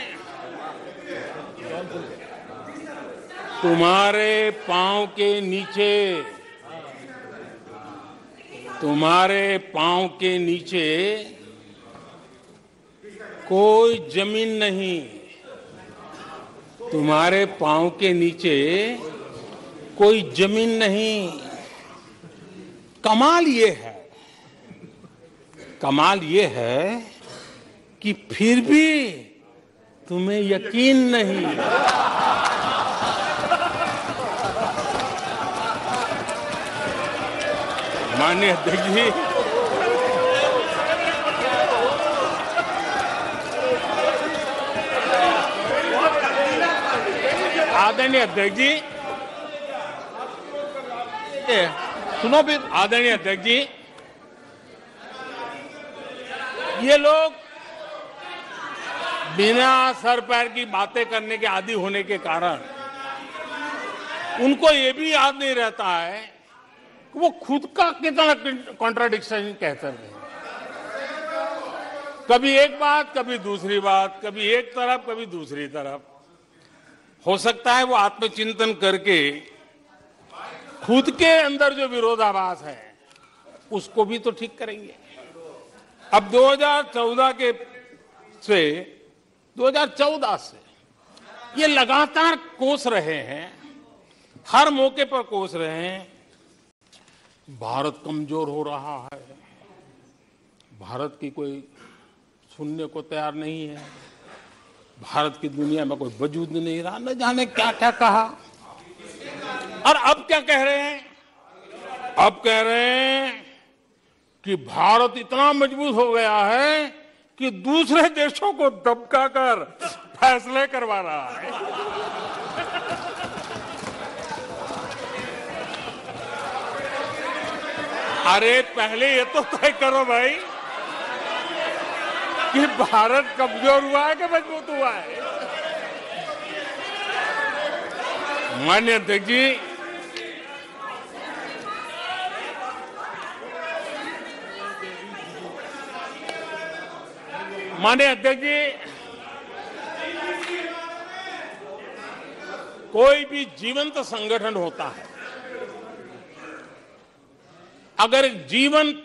तुम्हारे पांव के नीचे, तुम्हारे पांव के नीचे कोई जमीन नहीं, तुम्हारे पांव के नीचे कोई जमीन नहीं। कमाल ये है, कमाल ये है कि फिर भी तुम्हें यकीन नहीं। माननीय अध्यक्ष जी, आदरणीय अध्यक्ष जी, सुनो भी, आदरणीय अध्यक्ष जी, ये लोग बिना सर पैर की बातें करने के आदी होने के कारण उनको ये भी याद नहीं रहता है कि वो खुद का कितना कॉन्ट्राडिक्शन कहते हैं। कभी एक बात, कभी दूसरी बात, कभी एक तरफ, कभी दूसरी तरफ। हो सकता है वो आत्मचिंतन करके खुद के अंदर जो विरोधाभास है उसको भी तो ठीक करेंगे। अब 2014 से ये लगातार कोस रहे हैं, हर मौके पर कोस रहे हैं, भारत कमजोर हो रहा है, भारत की कोई सुनने को तैयार नहीं है, भारत की दुनिया में कोई वजूद नहीं रहा, न जाने क्या क्या कहा। और अब क्या कह रहे हैं? अब कह रहे हैं कि भारत इतना मजबूत हो गया है कि दूसरे देशों को दबका कर फैसले करवा रहा है। अरे पहले ये तो तय करो भाई कि भारत कमजोर हुआ है कि मजबूत हुआ है। माननीय अध्यक्ष जी, माननीय अध्यक्ष जी, कोई भी जीवंत संगठन होता है, अगर एक जीवंत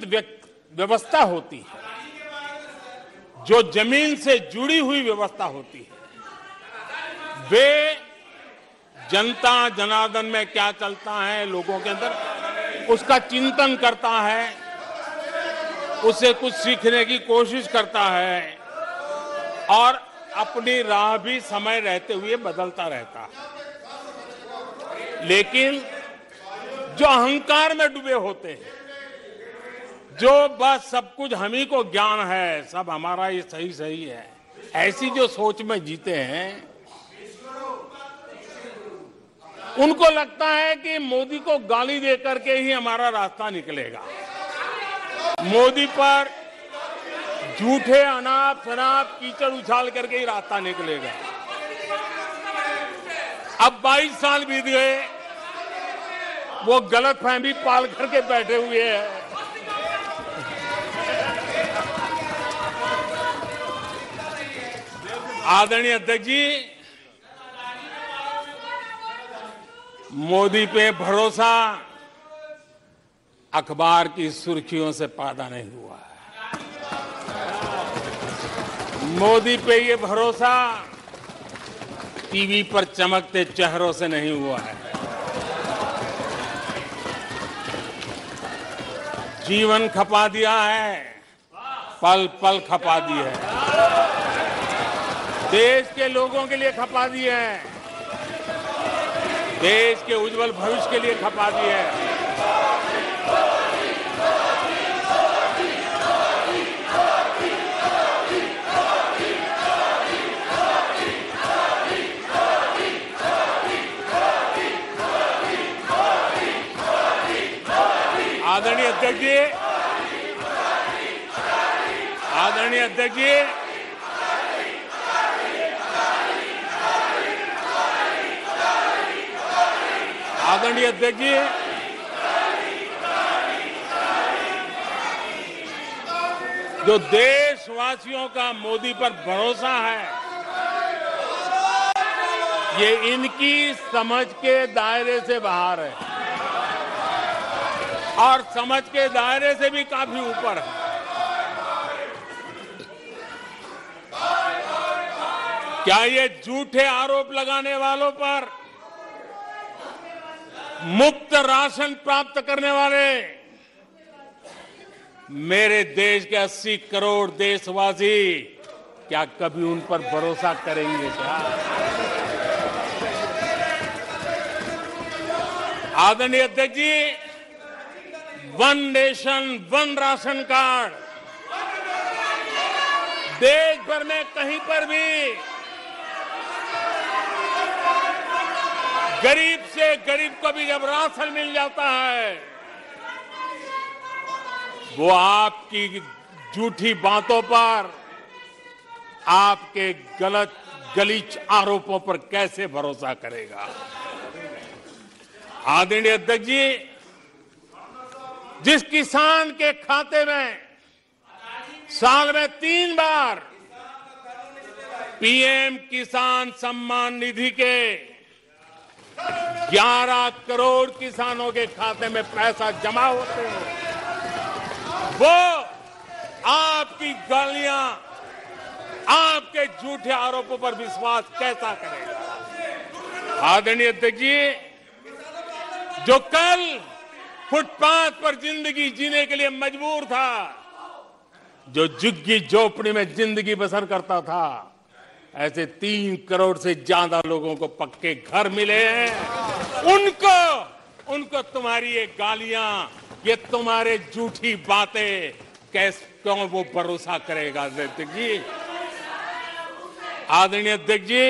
व्यवस्था होती है, जो जमीन से जुड़ी हुई व्यवस्था होती है, वे जनता जनार्दन में क्या चलता है लोगों के अंदर उसका चिंतन करता है, उससे कुछ सीखने की कोशिश करता है और अपनी राह भी समय रहते हुए बदलता रहता है। लेकिन जो अहंकार में डूबे होते हैं, जो बस सब कुछ हम ही को ज्ञान है, सब हमारा ये सही सही है, ऐसी जो सोच में जीते हैं, उनको लगता है कि मोदी को गाली दे करके ही हमारा रास्ता निकलेगा, मोदी पर झूठे अनाप शनाप कीचड़ उछाल करके ही रास्ता निकलेगा। अब 22 साल बीत गए, वो गलतफहमी पाल करके बैठे हुए हैं। आदरणीय अध्यक्ष जी, मोदी पे भरोसा अखबार की सुर्खियों से पैदा नहीं हुआ है। मोदी पे ये भरोसा टीवी पर चमकते चेहरों से नहीं हुआ है। जीवन खपा दिया है, पल पल खपा दी है, देश के लोगों के लिए खपा दी है, देश के उज्जवल भविष्य के लिए खपा दी है। आदरणीय अध्यक्ष जी, आदरणीय अध्यक्ष जी, आदरणीय अध्यक्ष जी, जो देशवासियों का मोदी पर भरोसा है, ये इनकी समझ के दायरे से बाहर है और समझ के दायरे से भी काफी ऊपर है। क्या ये झूठे आरोप लगाने वालों पर मुफ्त राशन प्राप्त करने वाले मेरे देश के 80 करोड़ देशवासी क्या कभी उन पर भरोसा करेंगे क्या? आदरणीय अध्यक्ष ji, one nation one ration card देश भर में कहीं पर भी गरीब से गरीब को भी जब राशन मिल जाता है, वो आपकी झूठी बातों पर, आपके गलत गलीच आरोपों पर कैसे भरोसा करेगा? आदरणीय अध्यक्ष जी, जिस किसान के खाते में साल में 3 बार पीएम किसान सम्मान निधि के 11 करोड़ किसानों के खाते में पैसा जमा होते हैं, वो आपकी गालियां, आपके झूठे आरोपों पर विश्वास कैसा करेगा? आदरणीय अध्यक्ष जी, जो कल फुटपाथ पर जिंदगी जीने के लिए मजबूर था, जो झुग्गी झोपड़ी में जिंदगी बसर करता था, ऐसे 3 करोड़ से ज्यादा लोगों को पक्के घर मिले हैं। उनको तुम्हारी ये गालियां, ये तुम्हारे झूठी बातें क्यों वो भरोसा करेगा? अध्यक्ष जी, आदरणीय अध्यक्ष जी,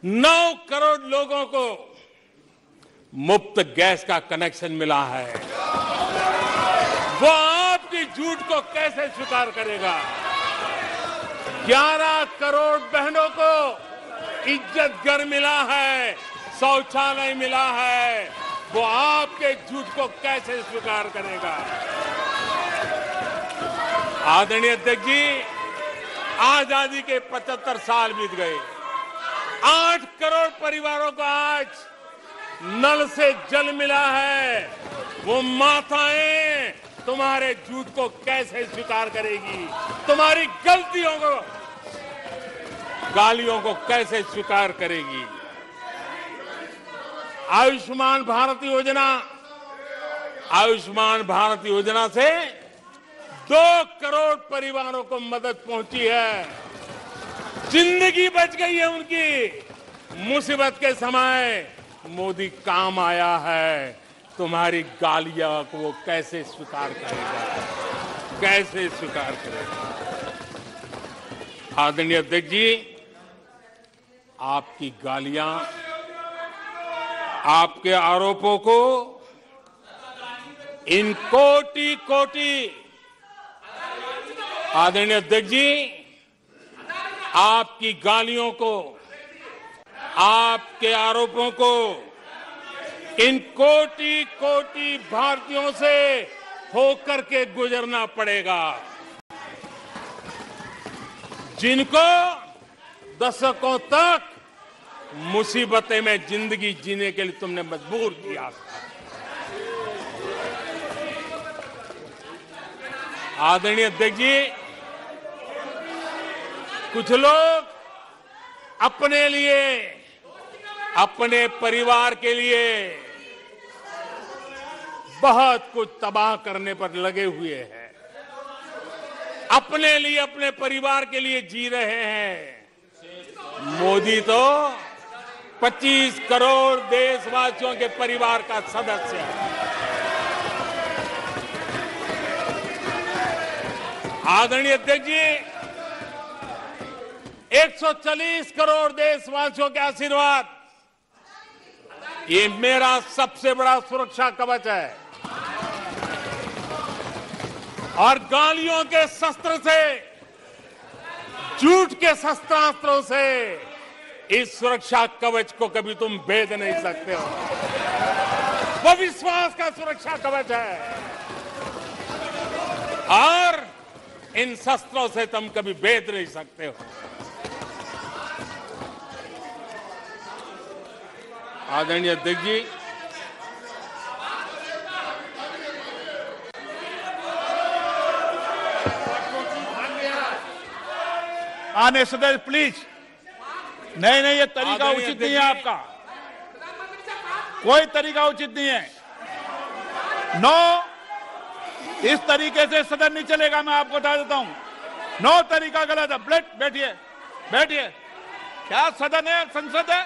9 करोड़ लोगों को मुफ्त गैस का कनेक्शन मिला है, वो आपकी झूठ को कैसे स्वीकार करेगा? 11 करोड़ बहनों को इज्जत घर मिला है, शौचालय मिला है, वो आपके झूठ को कैसे स्वीकार करेगा? आदरणीय अध्यक्ष जी, आजादी के 75 साल बीत गए, 8 करोड़ परिवारों को आज नल से जल मिला है, वो माताएं तुम्हारे झूठ को कैसे स्वीकार करेगी? तुम्हारी गलतियों को, गालियों को कैसे स्वीकार करेगी? आयुष्मान भारत योजना से 2 करोड़ परिवारों को मदद पहुंची है, जिंदगी बच गई है उनकी। मुसीबत के समय मोदी काम आया है, तुम्हारी गालियां को वो कैसे स्वीकार करेगा? कैसे स्वीकार करेगा? आदरणीय अध्यक्ष जी, आपकी गालियां, आपके आरोपों को इन कोटि आदरणीय अध्यक्ष जी, आपकी गालियों को, आपके आरोपों को इन कोटि भारतीयों से होकर के गुजरना पड़ेगा, जिनको दशकों तक मुसीबतें में जिंदगी जीने के लिए तुमने मजबूर किया था। आदरणीय अध्यक्ष जी, कुछ लोग अपने लिए, अपने परिवार के लिए बहुत कुछ तबाह करने पर लगे हुए हैं, अपने लिए, अपने परिवार के लिए जी रहे हैं। मोदी तो 25 करोड़ देशवासियों के परिवार का सदस्य है। आदरणीय अध्यक्ष जी, 140 करोड़ देशवासियों के आशीर्वाद, ये मेरा सबसे बड़ा सुरक्षा कवच है। और गालियों के शस्त्र से, झूठ के शस्त्रास्त्रों से इस सुरक्षा कवच को कभी तुम भेद नहीं सकते हो। वो विश्वास का सुरक्षा कवच है और इन शस्त्रों से तुम कभी भेद नहीं सकते हो। आदरणीय अध्यक्ष जी, आने सदस्य प्लीज। नहीं नहीं, ये तरीका उचित नहीं है आपका, कोई तरीका उचित नहीं है। नो, इस तरीके से सदन नहीं चलेगा, मैं आपको बता देता हूं। नो, तरीका गलत है। बैठिए बैठिए। क्या सदन है, संसद है?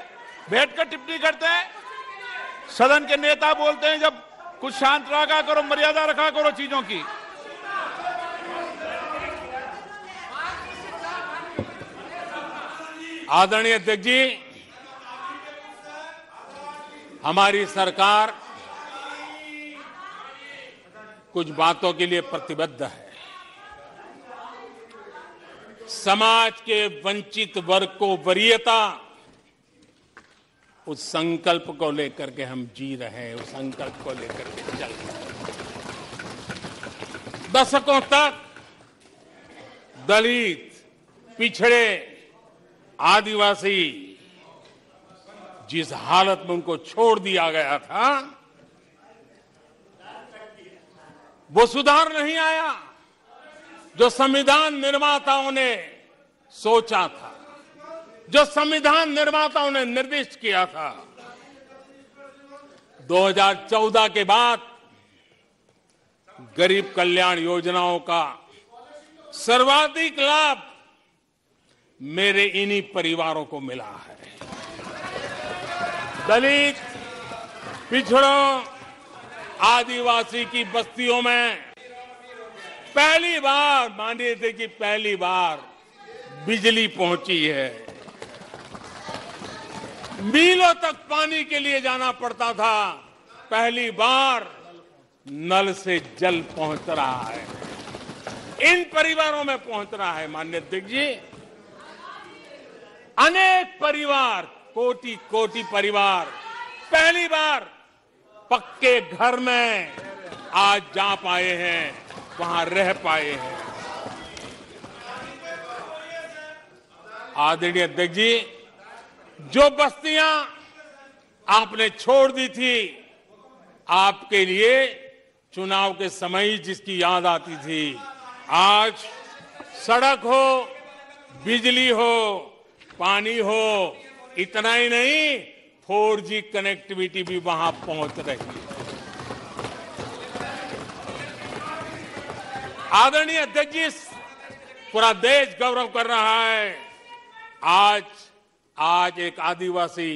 बैठकर टिप्पणी करते हैं। सदन के नेता बोलते हैं जब कुछ शांत रखा करो, मर्यादा रखा करो चीजों की। आदरणीय अध्यक्ष जी, हमारी सरकार कुछ बातों के लिए प्रतिबद्ध है। समाज के वंचित वर्ग को वरीयता, उस संकल्प को लेकर के हम जी रहे हैं, उस संकल्प को लेकर के चल रहे हैं। दशकों तक दलित, पिछड़े, आदिवासी जिस हालत में उनको छोड़ दिया गया था, वो सुधार नहीं आया जो संविधान निर्माताओं ने सोचा था, जो संविधान निर्माताओं ने निर्दिष्ट किया था। 2014 के बाद गरीब कल्याण योजनाओं का सर्वाधिक लाभ मेरे इन्हीं परिवारों को मिला है। दलित, पिछड़ों, आदिवासी की बस्तियों में पहली बार, मानिए थे कि पहली बार बिजली पहुंची है। मीलों तक पानी के लिए जाना पड़ता था, पहली बार नल से जल पहुंच रहा है, इन परिवारों में पहुंच रहा है। माननीय अध्यक्ष जी, अनेक परिवार, कोटि कोटि परिवार पहली बार पक्के घर में आज जा पाए हैं, वहां रह पाए हैं। आदरणीय अध्यक्ष जी, जो बस्तियां आपने छोड़ दी थी, आपके लिए चुनाव के समय जिसकी याद आती थी, आज सड़क हो, बिजली हो, पानी हो, इतना ही नहीं 4G कनेक्टिविटी भी वहां पहुंच रही है। आदरणीय अध्यक्ष जी, पूरा देश गौरव कर रहा है। आज एक आदिवासी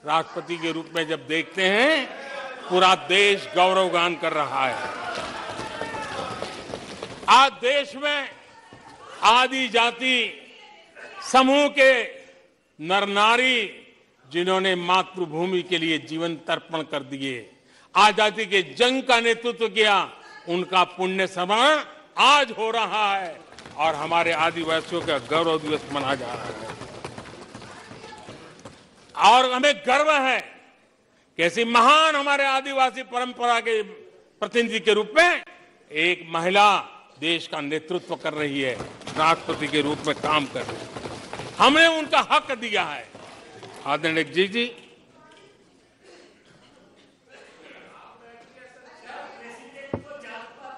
राष्ट्रपति के रूप में जब देखते हैं, पूरा देश गौरवगान कर रहा है। आज देश में आदि जाति समूह के नर नारी, जिन्होंने मातृभूमि के लिए जीवन तर्पण कर दिए, आजादी के जंग का नेतृत्व किया, उनका पुण्य स्मरण आज हो रहा है और हमारे आदिवासियों का गौरव दिवस मनाया जा रहा है। और हमें गर्व है कि ऐसी महान हमारे आदिवासी परंपरा के प्रतिनिधि के रूप में एक महिला देश का नेतृत्व कर रही है, राष्ट्रपति के रूप में काम कर रही है। हमने उनका हक दिया है। आदरणीय जी,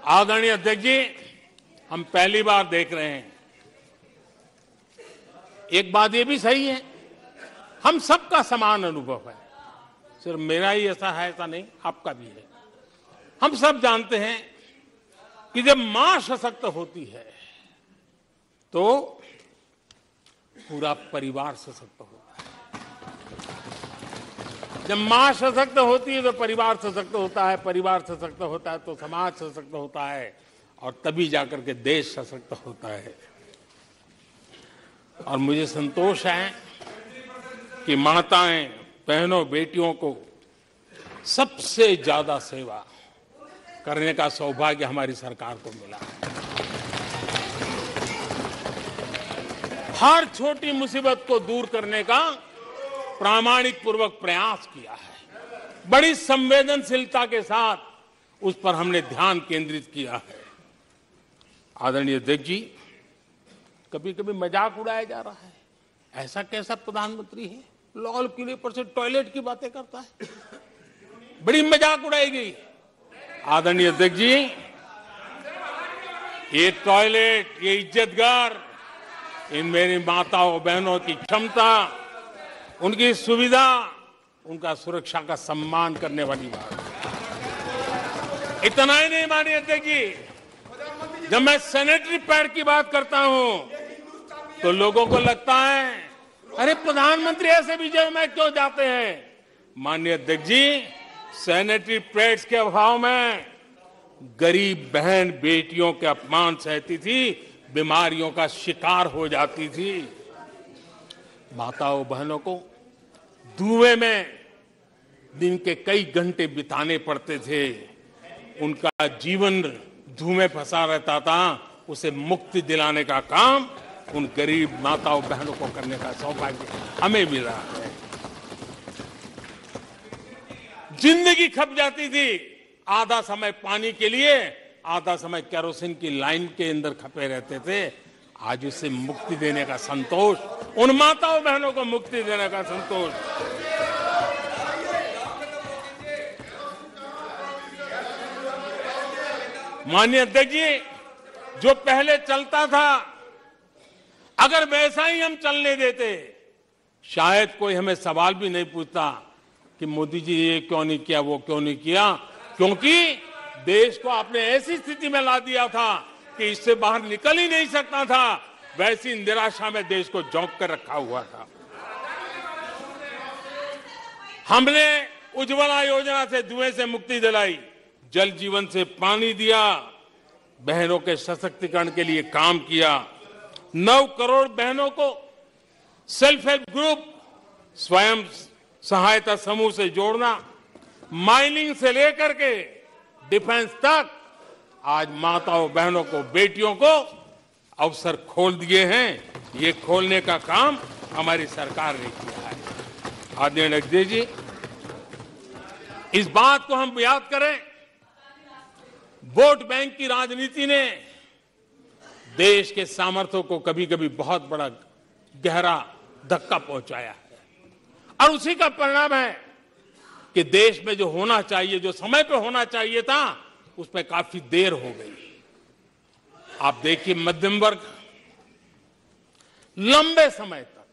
आदरणीय अध्यक्ष जी, हम पहली बार देख रहे हैं, एक बात ये भी सही है, हम सबका समान अनुभव है, सिर्फ मेरा ही ऐसा है ऐसा नहीं, आपका भी है। हम सब जानते हैं कि जब मां सशक्त होती है तो पूरा परिवार सशक्त होता है। जब मां सशक्त होती है तो परिवार सशक्त होता है, परिवार सशक्त होता है तो समाज सशक्त होता है, और तभी जाकर के देश सशक्त होता है। और मुझे संतोष है कि माताएं, बहनों, बेटियों को सबसे ज्यादा सेवा करने का सौभाग्य हमारी सरकार को मिला है। हर छोटी मुसीबत को दूर करने का प्रामाणिक पूर्वक प्रयास किया है। बड़ी संवेदनशीलता के साथ उस पर हमने ध्यान केंद्रित किया है। आदरणीय अध्यक्ष जी, कभी कभी मजाक उड़ाया जा रहा है, ऐसा कैसा प्रधानमंत्री है, लाल किले पर से टॉयलेट की बातें करता है, बड़ी मजाक उड़ाई गई। आदरणीय अध्यक्ष जी, ये टॉयलेट, ये इज्जतगार, इन मेरी माताओं बहनों की क्षमता, उनकी सुविधा, उनका सुरक्षा का सम्मान करने वाली बात। इतना ही नहीं मानिए अध्यक्ष जी, जब मैं सैनिटरी पैड की बात करता हूं तो लोगों को लगता है अरे प्रधानमंत्री ऐसे विजय में क्यों जाते हैं। माननीय अध्यक्ष जी, सैनिटरी पैड्स के अभाव में गरीब बहन बेटियों के अपमान सहती थी, बीमारियों का शिकार हो जाती थी। माताओं बहनों को धुएं में दिन के कई घंटे बिताने पड़ते थे, उनका जीवन धुएं फंसा रहता था, उसे मुक्ति दिलाने का काम उन गरीब माताओं बहनों को करने का सौभाग्य हमें मिल रहा है। जिंदगी खप जाती थी, आधा समय पानी के लिए, आधा समय केरोसिन की लाइन के अंदर खपे रहते थे। आज उसे मुक्ति देने का संतोष, उन माताओं बहनों को मुक्ति देने का संतोष। माननीय अध्यक्ष जी, जो पहले चलता था अगर वैसा ही हम चलने देते, शायद कोई हमें सवाल भी नहीं पूछता कि मोदी जी ये क्यों नहीं किया, वो क्यों नहीं किया, क्योंकि देश को आपने ऐसी स्थिति में ला दिया था कि इससे बाहर निकल ही नहीं सकता था। वैसी निराशा में देश को झोंक कर रखा हुआ था। हमने उज्ज्वला योजना से धुएं से मुक्ति दिलाई, जल जीवन से पानी दिया, बहनों के सशक्तिकरण के लिए काम किया। 9 करोड़ बहनों को सेल्फ हेल्प ग्रुप, स्वयं सहायता समूह से जोड़ना, माइनिंग से लेकर के डिफेंस तक, आज माताओं बहनों को, बेटियों को अवसर खोल दिए हैं। ये खोलने का काम हमारी सरकार ने किया है। आदरणीय अध्यक्ष जी, इस बात को हम याद करें, वोट बैंक की राजनीति ने देश के सामर्थ्य को कभी कभी बहुत बड़ा गहरा धक्का पहुंचाया है, और उसी का परिणाम है कि देश में जो होना चाहिए, जो समय पे होना चाहिए था, उस पर काफी देर हो गई। आप देखिए, मध्यम वर्ग, लंबे समय तक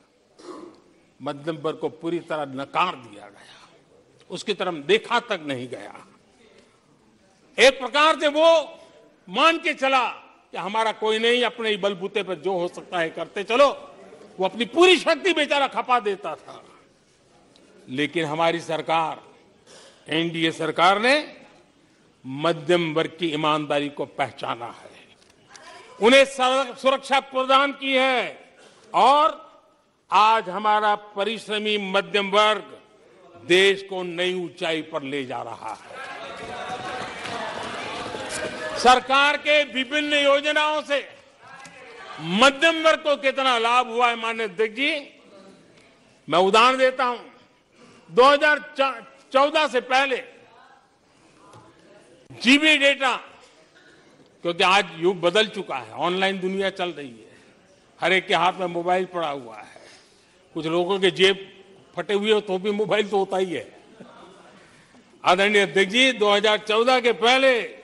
मध्यम वर्ग को पूरी तरह नकार दिया गया, उसकी तरफ देखा तक नहीं गया। एक प्रकार से वो मान के चला कि हमारा कोई नहीं, अपने ही बलबूते पर जो हो सकता है करते चलो, वो अपनी पूरी शक्ति बेचारा खपा देता था। लेकिन हमारी सरकार, एनडीए सरकार ने मध्यम वर्ग की ईमानदारी को पहचाना है, उन्हें सुरक्षा प्रदान की है, और आज हमारा परिश्रमी मध्यम वर्ग देश को नई ऊंचाई पर ले जा रहा है। सरकार के विभिन्न योजनाओं से मध्यम वर्ग को कितना लाभ हुआ है, माननीय अध्यक्ष जी, मैं उदाहरण देता हूं। 2014 से पहले जीबी डेटा, क्योंकि आज युग बदल चुका है, ऑनलाइन दुनिया चल रही है, हर एक के हाथ में मोबाइल पड़ा हुआ है, कुछ लोगों के जेब फटे हुए हो तो भी मोबाइल तो होता ही है। आदरणीय अध्यक्ष जी, 2014 के पहले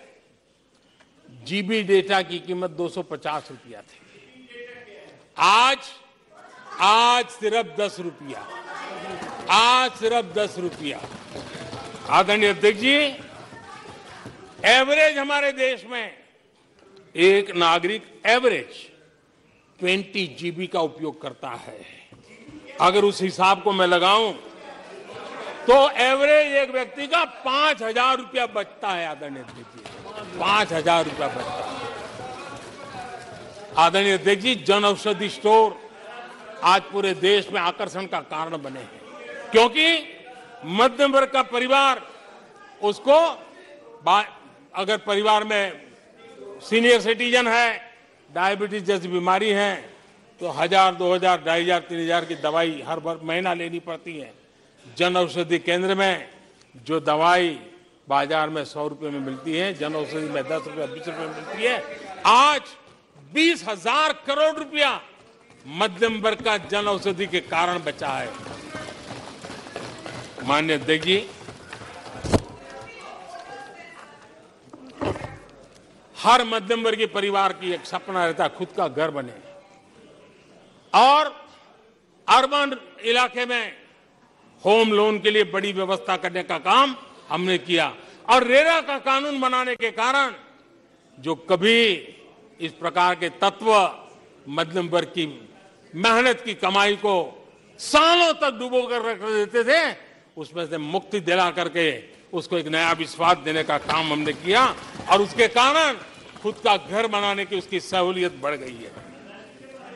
जीबी डेटा की कीमत 250 रुपया थी, आज सिर्फ 10 रुपया, आज सिर्फ 10 रुपया। आदरणीय अध्यक्ष जी, एवरेज हमारे देश में एक नागरिक एवरेज 20 जीबी का उपयोग करता है। अगर उस हिसाब को मैं लगाऊं तो एवरेज एक व्यक्ति का 5,000 रुपया बचता है। आदरणीय अध्यक्ष जी, 5,000 रुपया बचता है। आदरणीय अध्यक्ष जी, जन औषधि स्टोर आज पूरे देश में आकर्षण का कारण बने हैं, क्योंकि मध्यम वर्ग का परिवार, उसको अगर परिवार में सीनियर सिटीजन है, डायबिटीज जैसी बीमारी है, तो 1,000, 2,000, 2,500, 3,000 की दवाई हर महीना लेनी पड़ती है। जन औषधि केंद्र में जो दवाई बाजार में 100 रुपए में मिलती है, जन औषधि में 10 रुपए 20 रुपए में मिलती है, आज 20,000 करोड़ रुपया मध्यम वर्ग का जन औषधि के कारण बचा है। माननीय अध्यक्ष जी, हर मध्यम वर्गीय परिवार की एक सपना रहता है खुद का घर बने, और अर्बन इलाके में होम लोन के लिए बड़ी व्यवस्था करने का काम हमने किया, और रेरा का कानून बनाने के कारण जो कभी इस प्रकार के तत्व मध्यम वर्ग की मेहनत की कमाई को सालों तक डुबो कर रख देते थे, उसमें से मुक्ति दिला करके उसको एक नया विश्वास देने का काम हमने किया, और उसके कारण खुद का घर बनाने की उसकी सहूलियत बढ़ गई है।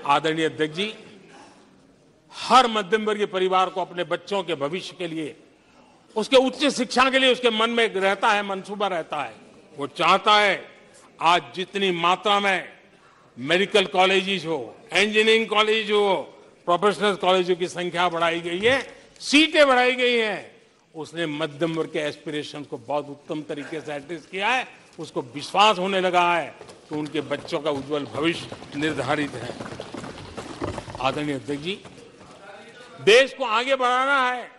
आदरणीय अध्यक्ष जी, हर मध्यम वर्गीय परिवार को अपने बच्चों के भविष्य के लिए, उसके उच्च शिक्षा के लिए उसके मन में रहता है, मंसूबा रहता है। वो चाहता है आज जितनी मात्रा में मेडिकल कॉलेजेस हो, इंजीनियरिंग कॉलेज हो, प्रोफेशनल कॉलेजों की संख्या बढ़ाई गई है, सीटें बढ़ाई गई हैं, उसने मध्यम वर्ग के एस्पिरेशन को बहुत उत्तम तरीके से एड्रेस किया है। उसको विश्वास होने लगा है कि उनके बच्चों का उज्जवल भविष्य निर्धारित है। आदरणीय अध्यक्ष जी, देश को आगे बढ़ाना है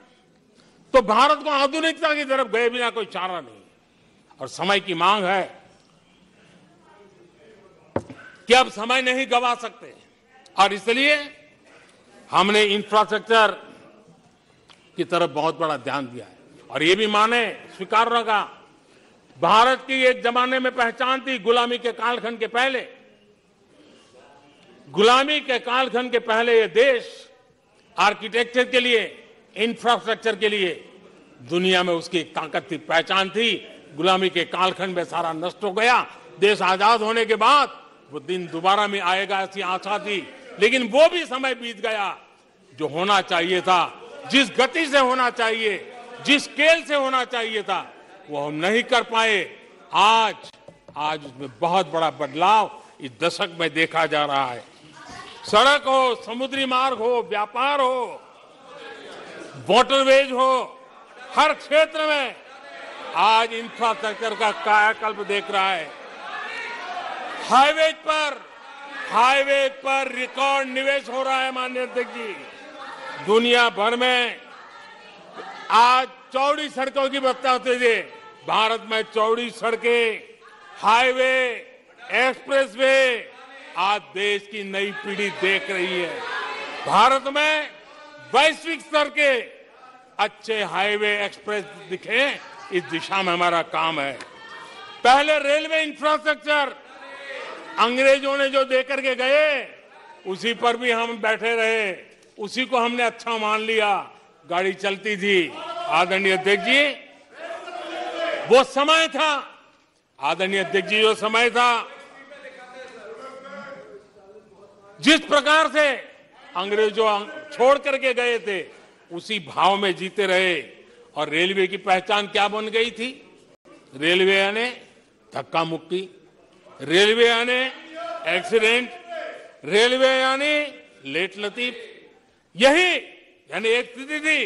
तो भारत को आधुनिकता की तरफ गए बिना कोई चारा नहीं, और समय की मांग है कि अब समय नहीं गवा सकते, और इसलिए हमने इंफ्रास्ट्रक्चर की तरफ बहुत बड़ा ध्यान दिया है। और ये भी माने स्वीकार रखा, भारत की एक जमाने में पहचान थी गुलामी के कालखंड के पहले, गुलामी के कालखंड के पहले ये देश आर्किटेक्चर के लिए, इंफ्रास्ट्रक्चर के लिए दुनिया में उसकी ताकत थी, पहचान थी। गुलामी के कालखंड में सारा नष्ट हो गया। देश आजाद होने के बाद वो दिन दोबारा में आएगा ऐसी आशा थी, लेकिन वो भी समय बीत गया। जो होना चाहिए था, जिस गति से होना चाहिए, जिस स्केल से होना चाहिए था, वो हम नहीं कर पाए। आज उसमें बहुत बड़ा बदलाव इस दशक में देखा जा रहा है। सड़क हो, समुद्री मार्ग हो, व्यापार हो, वाटरवेज हो, हर क्षेत्र में आज इंफ्रास्ट्रक्चर का कायाकल्प देख रहा है। हाईवे पर रिकॉर्ड निवेश हो रहा है। माननीय अध्यक्ष जी, दुनिया भर में आज चौड़ी सड़कों की व्यवस्था होती थी, भारत में चौड़ी सड़कें, हाईवे, एक्सप्रेसवे आज देश की नई पीढ़ी देख रही है। भारत में वैश्विक स्तर के अच्छे हाईवे, एक्सप्रेस दिखे, इस दिशा में हमारा काम है। पहले रेलवे इंफ्रास्ट्रक्चर अंग्रेजों ने जो देकर के गए, उसी पर भी हम बैठे रहे, उसी को हमने अच्छा मान लिया, गाड़ी चलती थी। आदरणीय अध्यक्ष जी, वो समय था, आदरणीय अध्यक्ष जी, वो समय था जिस प्रकार से अंग्रेज जो छोड़ करके गए थे, उसी भाव में जीते रहे। और रेलवे की पहचान क्या बन गई थी? रेलवे यानी धक्का मुक्की, रेलवे यानी एक्सीडेंट, रेलवे यानी लेट लतीफ। यही यानी एक स्थिति थी,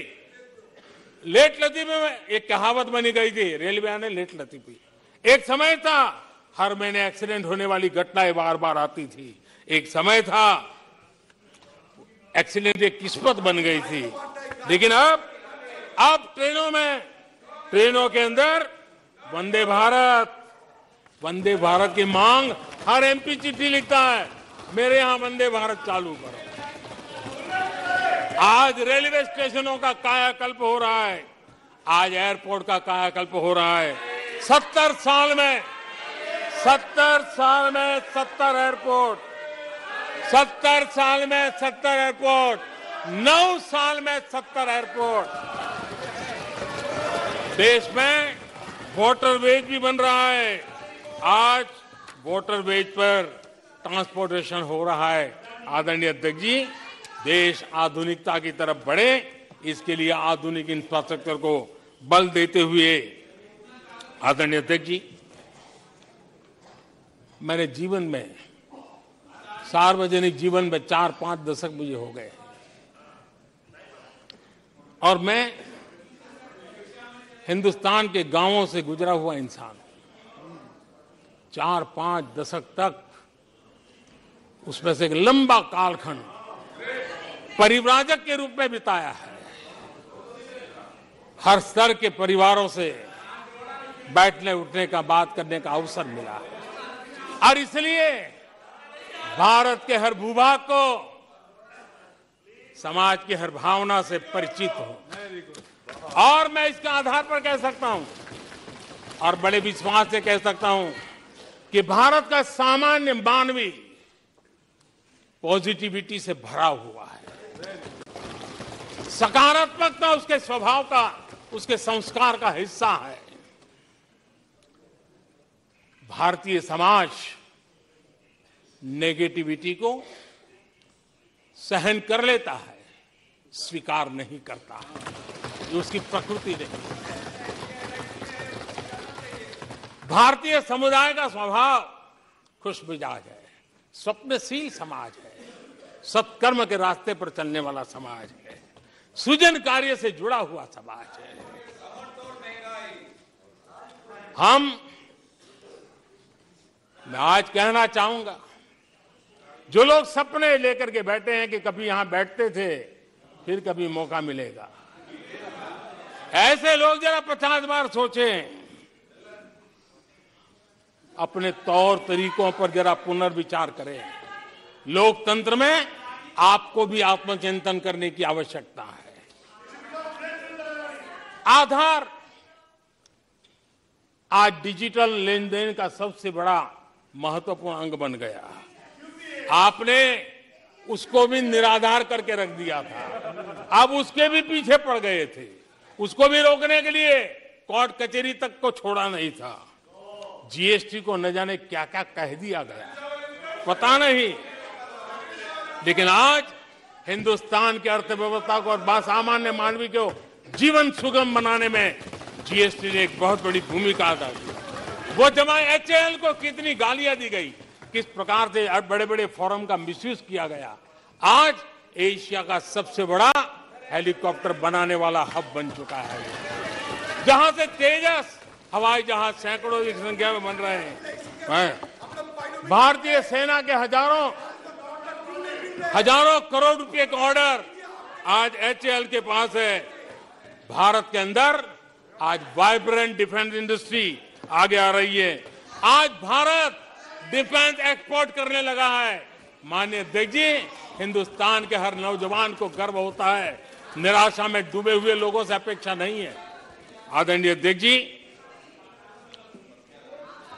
लेट लतीफ में एक कहावत बनी गई थी, रेलवे यानी लेट लतीफी। एक समय था हर महीने एक्सीडेंट होने वाली घटनाएं बार बार आती थी। एक समय था एक्सीडेंट एक किस्मत बन गई थी। लेकिन अब ट्रेनों के अंदर वंदे भारत की मांग, हर एमपी चिट्ठी लिखता है, मेरे यहां वंदे भारत चालू करो। आज रेलवे स्टेशनों का कायाकल्प हो रहा है, आज एयरपोर्ट का कायाकल्प हो रहा है। 70 साल में 70 एयरपोर्ट, 70 साल में 70 एयरपोर्ट, 9 साल में 70 एयरपोर्ट। देश में वाटरवेज भी बन रहा है। आज वाटरवेज पर ट्रांसपोर्टेशन हो रहा है। आदरणीय अध्यक्ष जी, देश आधुनिकता की तरफ बढ़े, इसके लिए आधुनिक इंफ्रास्ट्रक्चर को बल देते हुए, आदरणीय अध्यक्ष जी, मैंने जीवन में, सार्वजनिक जीवन में 4-5 दशक मुझे हो गए, और मैं हिंदुस्तान के गांवों से गुजरा हुआ इंसान, 4-5 दशक तक उसमें से एक लंबा कालखंड परिव्राजक के रूप में बिताया है। हर स्तर के परिवारों से बैठने उठने का, बात करने का अवसर मिला और इसलिए भारत के हर भूभाग को, समाज की हर भावना से परिचित हूं। और मैं इसके आधार पर कह सकता हूं और बड़े विश्वास से कह सकता हूं कि भारत का सामान्य मानवी पॉजिटिविटी से भरा हुआ है। सकारात्मकता उसके स्वभाव का, उसके संस्कार का हिस्सा है। भारतीय समाज नेगेटिविटी को सहन कर लेता है, स्वीकार नहीं करता है। ये उसकी प्रकृति नहीं। भारतीय समुदाय का स्वभाव खुशमिजाज है, स्वप्नशील समाज है, सत्कर्म के रास्ते पर चलने वाला समाज है, सृजन कार्य से जुड़ा हुआ समाज है। मैं आज कहना चाहूंगा, जो लोग सपने लेकर के बैठे हैं कि कभी यहां बैठते थे, फिर कभी मौका मिलेगा, ऐसे लोग जरा 50 बार सोचें, अपने तौर तरीकों पर जरा पुनर्विचार करें। लोकतंत्र में आपको भी आत्मचिंतन करने की आवश्यकता है। आधार आज डिजिटल लेन देन का सबसे बड़ा महत्वपूर्ण अंग बन गया। आपने उसको भी निराधार करके रख दिया था, अब उसके भी पीछे पड़ गए थे। उसको भी रोकने के लिए कोर्ट कचहरी तक को छोड़ा नहीं था। जीएसटी को न जाने क्या क्या कह दिया गया, पता नहीं। लेकिन आज हिंदुस्तान की अर्थव्यवस्था को और सामान्य मानवी को जीवन सुगम बनाने में जीएसटी ने एक बहुत बड़ी भूमिका अदा की। वो जमा एचएएल को कितनी गालियां दी गई, किस प्रकार से बड़े बड़े फोरम का मिसयूज किया गया। आज एशिया का सबसे बड़ा हेलीकॉप्टर बनाने वाला हब बन चुका है, जहां से तेजस हवाई जहाज सैकड़ों की संख्या में बन रहे हैं। भारतीय सेना के हजारों करोड़ रुपए का ऑर्डर आज एचएएल के पास है। भारत के अंदर आज वाइब्रेंट डिफेंस इंडस्ट्री आगे आ रही है। आज भारत डिफेंस एक्सपोर्ट करने लगा है। माननीय अध्यक्ष जी, हिंदुस्तान के हर नौजवान को गर्व होता है। निराशा में डूबे हुए लोगों से अपेक्षा नहीं है। आदरणीय अध्यक्ष जी,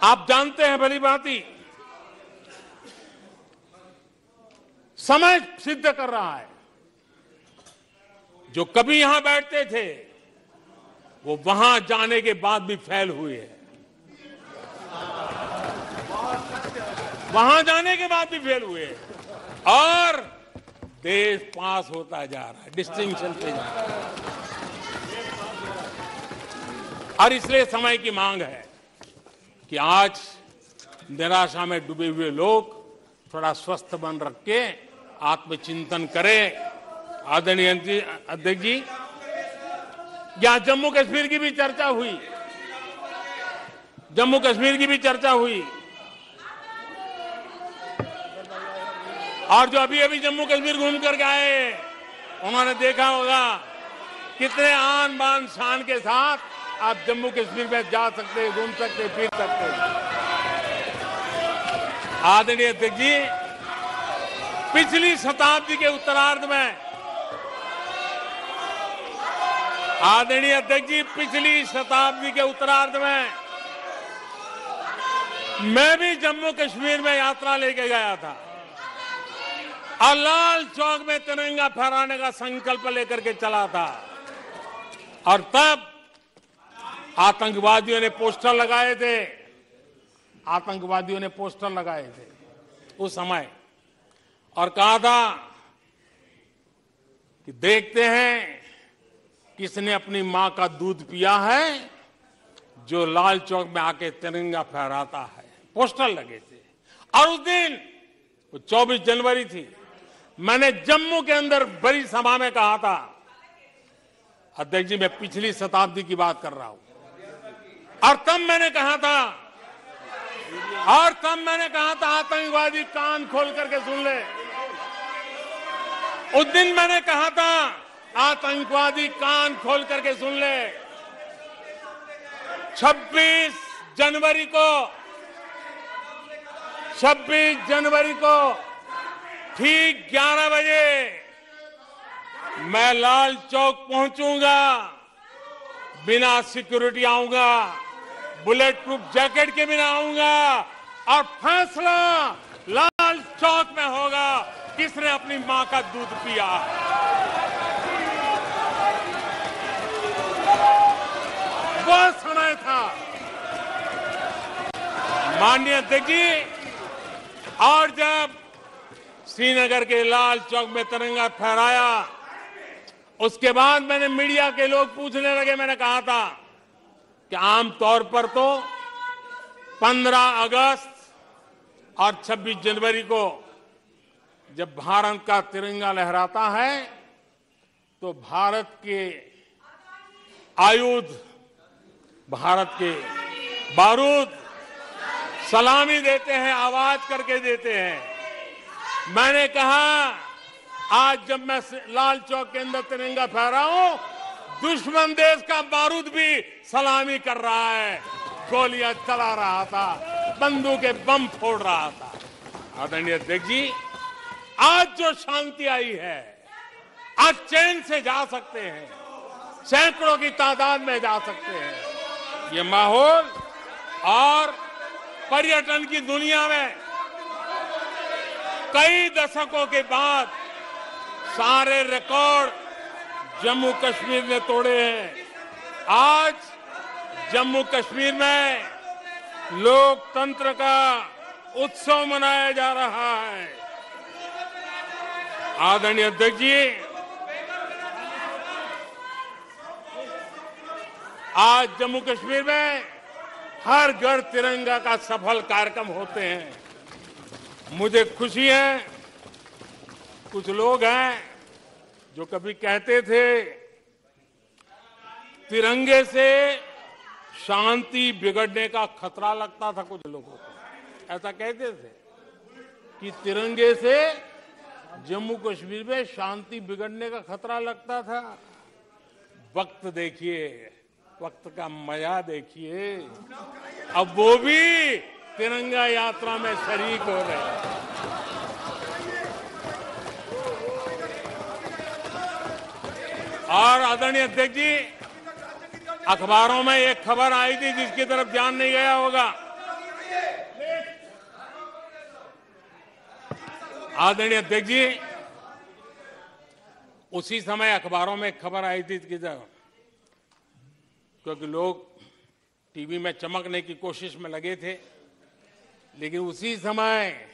आप जानते हैं भली भांति, समय सिद्ध कर रहा है, जो कभी यहां बैठते थे वो वहां जाने के बाद भी फेल हुए हैं। वहां जाने के बाद भी फेल हुए हैं और देश पास होता जा रहा है, डिस्टिंक्शन पे जा रहा है। और इसलिए समय की मांग है कि आज निराशा में डूबे हुए लोग थोड़ा स्वस्थ मन रख के आत्मचिंतन करें। आदरणीय अध्यक्ष जी, यहां जम्मू कश्मीर की भी चर्चा हुई, जम्मू कश्मीर की भी चर्चा हुई। और जो अभी अभी जम्मू कश्मीर घूम करके आए, उन्होंने देखा होगा कितने आन बान शान के साथ आप जम्मू कश्मीर में जा सकते, घूम सकते, फिर सकते। आदरणीय अध्यक्ष जी, पिछली शताब्दी के उत्तरार्ध में, आदरणीय अध्यक्ष जी, पिछली शताब्दी के उत्तरार्ध में मैं भी जम्मू कश्मीर में यात्रा लेके गया था और लाल चौक में तिरंगा फहराने का संकल्प लेकर के चला था। और तब आतंकवादियों ने पोस्टर लगाए थे, आतंकवादियों ने पोस्टर लगाए थे उस समय, और कहा था कि देखते हैं किसने अपनी मां का दूध पिया है, जो लाल चौक में आके तिरंगा फहराता है। पोस्टर लगे थे। और उस दिन वो 24 जनवरी थी, मैंने जम्मू के अंदर बड़ी सभा में कहा था, अध्यक्ष जी, मैं पिछली शताब्दी की बात कर रहा हूं और तब मैंने कहा था आतंकवादी कान खोल करके सुन ले। उस दिन मैंने कहा था आतंकवादी कान खोल करके सुन ले। 26 जनवरी को ठीक 11 बजे मैं लाल चौक पहुंचूंगा, बिना सिक्योरिटी आऊंगा, बुलेट प्रूफ जैकेट के बिना आऊंगा और फैसला लाल चौक में होगा किसने अपनी मां का दूध पिया। वो समय था माननीय अध्यक्ष जी। और जब श्रीनगर के लाल चौक में तिरंगा फहराया, उसके बाद मैंने मीडिया के लोग पूछने लगे। मैंने कहा था कि आमतौर पर तो 15 अगस्त और 26 जनवरी को जब भारत का तिरंगा लहराता है तो भारत के आयुध, भारत के बारूद सलामी देते हैं, आवाज करके देते हैं। मैंने कहा आज जब मैं लाल चौक के अंदर तिरंगा फहरा हूं, दुश्मन देश का बारूद भी सलामी कर रहा है, गोलियां चला रहा था, बंदूकें बम फोड़ रहा था। आदरणीय अध्यक्ष जी, आज जो शांति आई है, आज चैन से जा सकते हैं, सैकड़ों की तादाद में जा सकते हैं। ये माहौल और पर्यटन की दुनिया में कई दशकों के बाद सारे रिकॉर्ड जम्मू कश्मीर ने तोड़े हैं। आज जम्मू कश्मीर में लोकतंत्र का उत्सव मनाया जा रहा है। आदरणीय अध्यक्ष जी, आज जम्मू कश्मीर में हर घर तिरंगा का सफल कार्यक्रम होते हैं। मुझे खुशी है, कुछ लोग हैं जो कभी कहते थे तिरंगे से शांति बिगड़ने का खतरा लगता था। कुछ लोगों को ऐसा कहते थे कि तिरंगे से जम्मू कश्मीर में शांति बिगड़ने का खतरा लगता था। वक्त देखिए, वक्त का मजा देखिए, अब वो भी तिरंगा यात्रा में शरीक हो रहे हैं। और आदरणीय अध्यक्ष जी, अखबारों में एक खबर आई थी जिसकी तरफ ध्यान नहीं गया होगा। आदरणीय अध्यक्ष जी, उसी समय अखबारों में एक खबर आई थी कि क्योंकि लोग टीवी में चमकने की कोशिश में लगे थे, लेकिन उसी समय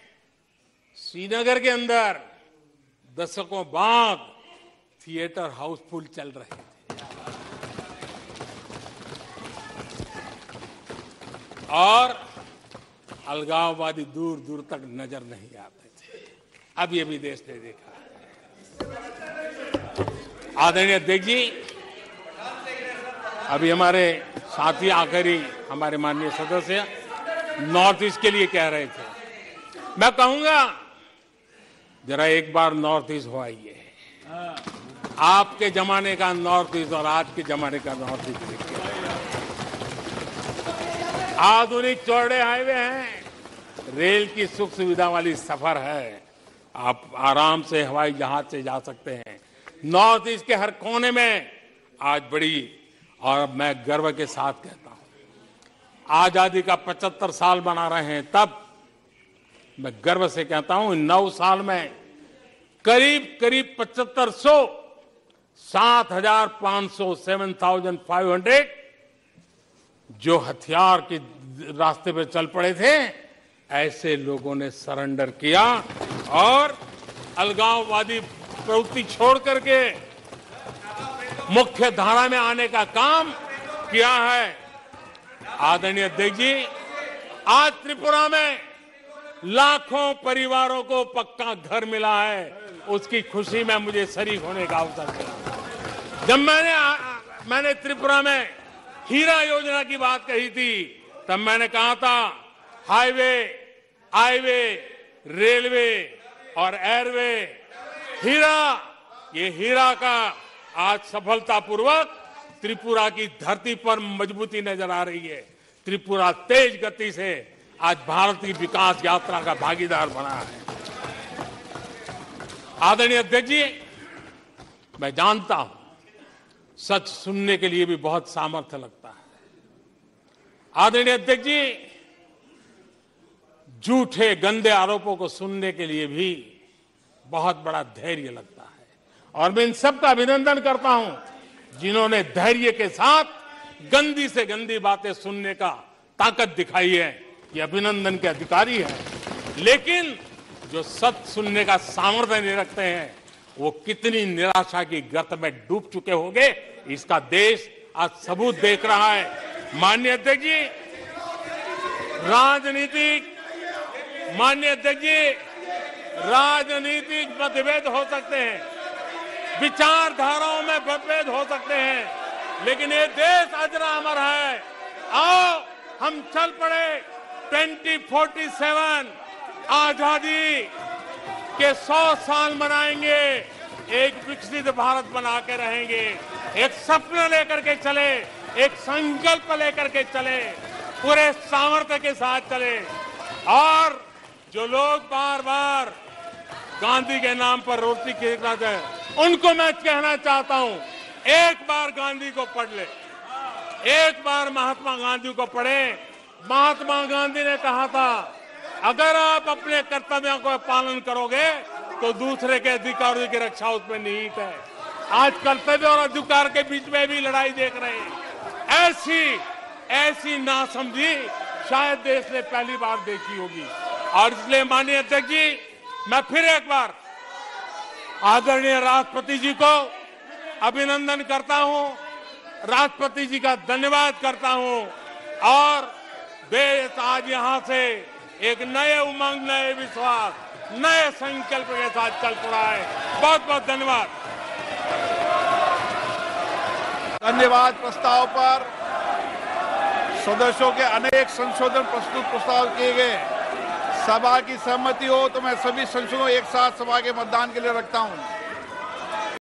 श्रीनगर के अंदर दशकों बाद थिएटर हाउसफुल चल रहे थे और अलगाववादी दूर दूर तक नजर नहीं आते थे। अब ये भी देश ने देखा है। आदरणीय अध्यक्ष जी, अभी हमारे साथी आखिरी हमारे माननीय सदस्य नॉर्थ ईस्ट के लिए कह रहे थे। मैं कहूंगा जरा एक बार नॉर्थ ईस्ट हो आइए। आपके जमाने का नॉर्थ ईस्ट और आज के जमाने का नॉर्थ ईस्ट देखिए। आधुनिक चौड़े हाईवे हैं, रेल की सुख सुविधा वाली सफर है, आप आराम से हवाई जहाज से जा सकते हैं। नॉर्थ ईस्ट के हर कोने में आज बड़ी, और मैं गर्व के साथ कहता हूं, आजादी का 75 साल मना रहे हैं, तब मैं गर्व से कहता हूं 9 साल में करीब 7500 7,500 7,500 जो हथियार के रास्ते पे चल पड़े थे, ऐसे लोगों ने सरेंडर किया और अलगाववादी प्रवृत्ति छोड़ करके मुख्य धारा में आने का काम किया है। आदरणीय अध्यक्ष जी, आज त्रिपुरा में लाखों परिवारों को पक्का घर मिला है, उसकी खुशी में मुझे शरीक होने का अवसर मिला। जब मैंने मैंने त्रिपुरा में हीरा योजना की बात कही थी, तब मैंने कहा था हाईवे, रेलवे और एयरवे, ये हीरा का आज सफलतापूर्वक त्रिपुरा की धरती पर मजबूती नजर आ रही है। त्रिपुरा तेज गति से आज भारत की विकास यात्रा का भागीदार बना है। आदरणीय अध्यक्ष जी, मैं जानता हूं सच सुनने के लिए भी बहुत सामर्थ्य लगता है। आदरणीय अध्यक्ष जी, झूठे गंदे आरोपों को सुनने के लिए भी बहुत बड़ा धैर्य लगता है और मैं इन सबका अभिनंदन करता हूं जिन्होंने धैर्य के साथ गंदी से गंदी बातें सुनने का ताकत दिखाई है। ये अभिनंदन के अधिकारी हैं। लेकिन जो सच सुनने का सामर्थ्य नहीं रखते हैं, वो कितनी निराशा की गर्त में डूब चुके होंगे, इसका देश आज सबूत देख रहा है। माननीय अध्यक्ष जी, राजनीतिक मतभेद हो सकते हैं, विचारधाराओं में मतभेद हो सकते हैं, लेकिन ये देश अजरा अमर है। आओ हम चल पड़े 2047 आजादी के 100 साल मनाएंगे, एक विकसित भारत बना के रहेंगे, एक सपना लेकर के चले, एक संकल्प लेकर के चले, पूरे सामर्थ्य के साथ चले। और जो लोग बार बार गांधी के नाम पर रोटी खिलाते हैं, उनको मैं कहना चाहता हूं, एक बार गांधी को पढ़ ले, एक बार महात्मा गांधी को पढ़े। महात्मा गांधी ने कहा था, अगर आप अपने कर्तव्यों को पालन करोगे तो दूसरे के अधिकारों की रक्षा उसमें निहित है। आज कर्तव्य और अधिकार के बीच में भी लड़ाई देख रहे हैं। ऐसी नासमझी शायद देश ने पहली बार देखी होगी। और इसलिए माननीय अध्यक्ष जी, मैं फिर एक बार आदरणीय राष्ट्रपति जी को अभिनंदन करता हूं, राष्ट्रपति जी का धन्यवाद करता हूं और देश आज यहां से एक नए उमंग, नए विश्वास, नए संकल्प के साथ चल पड़ा है। बहुत बहुत धन्यवाद। धन्यवाद। प्रस्ताव पर सदस्यों के अनेक संशोधन प्रस्ताव किए गए। सभा की सहमति हो तो मैं सभी संशोधनों एक साथ सभा के मतदान के लिए रखता हूं।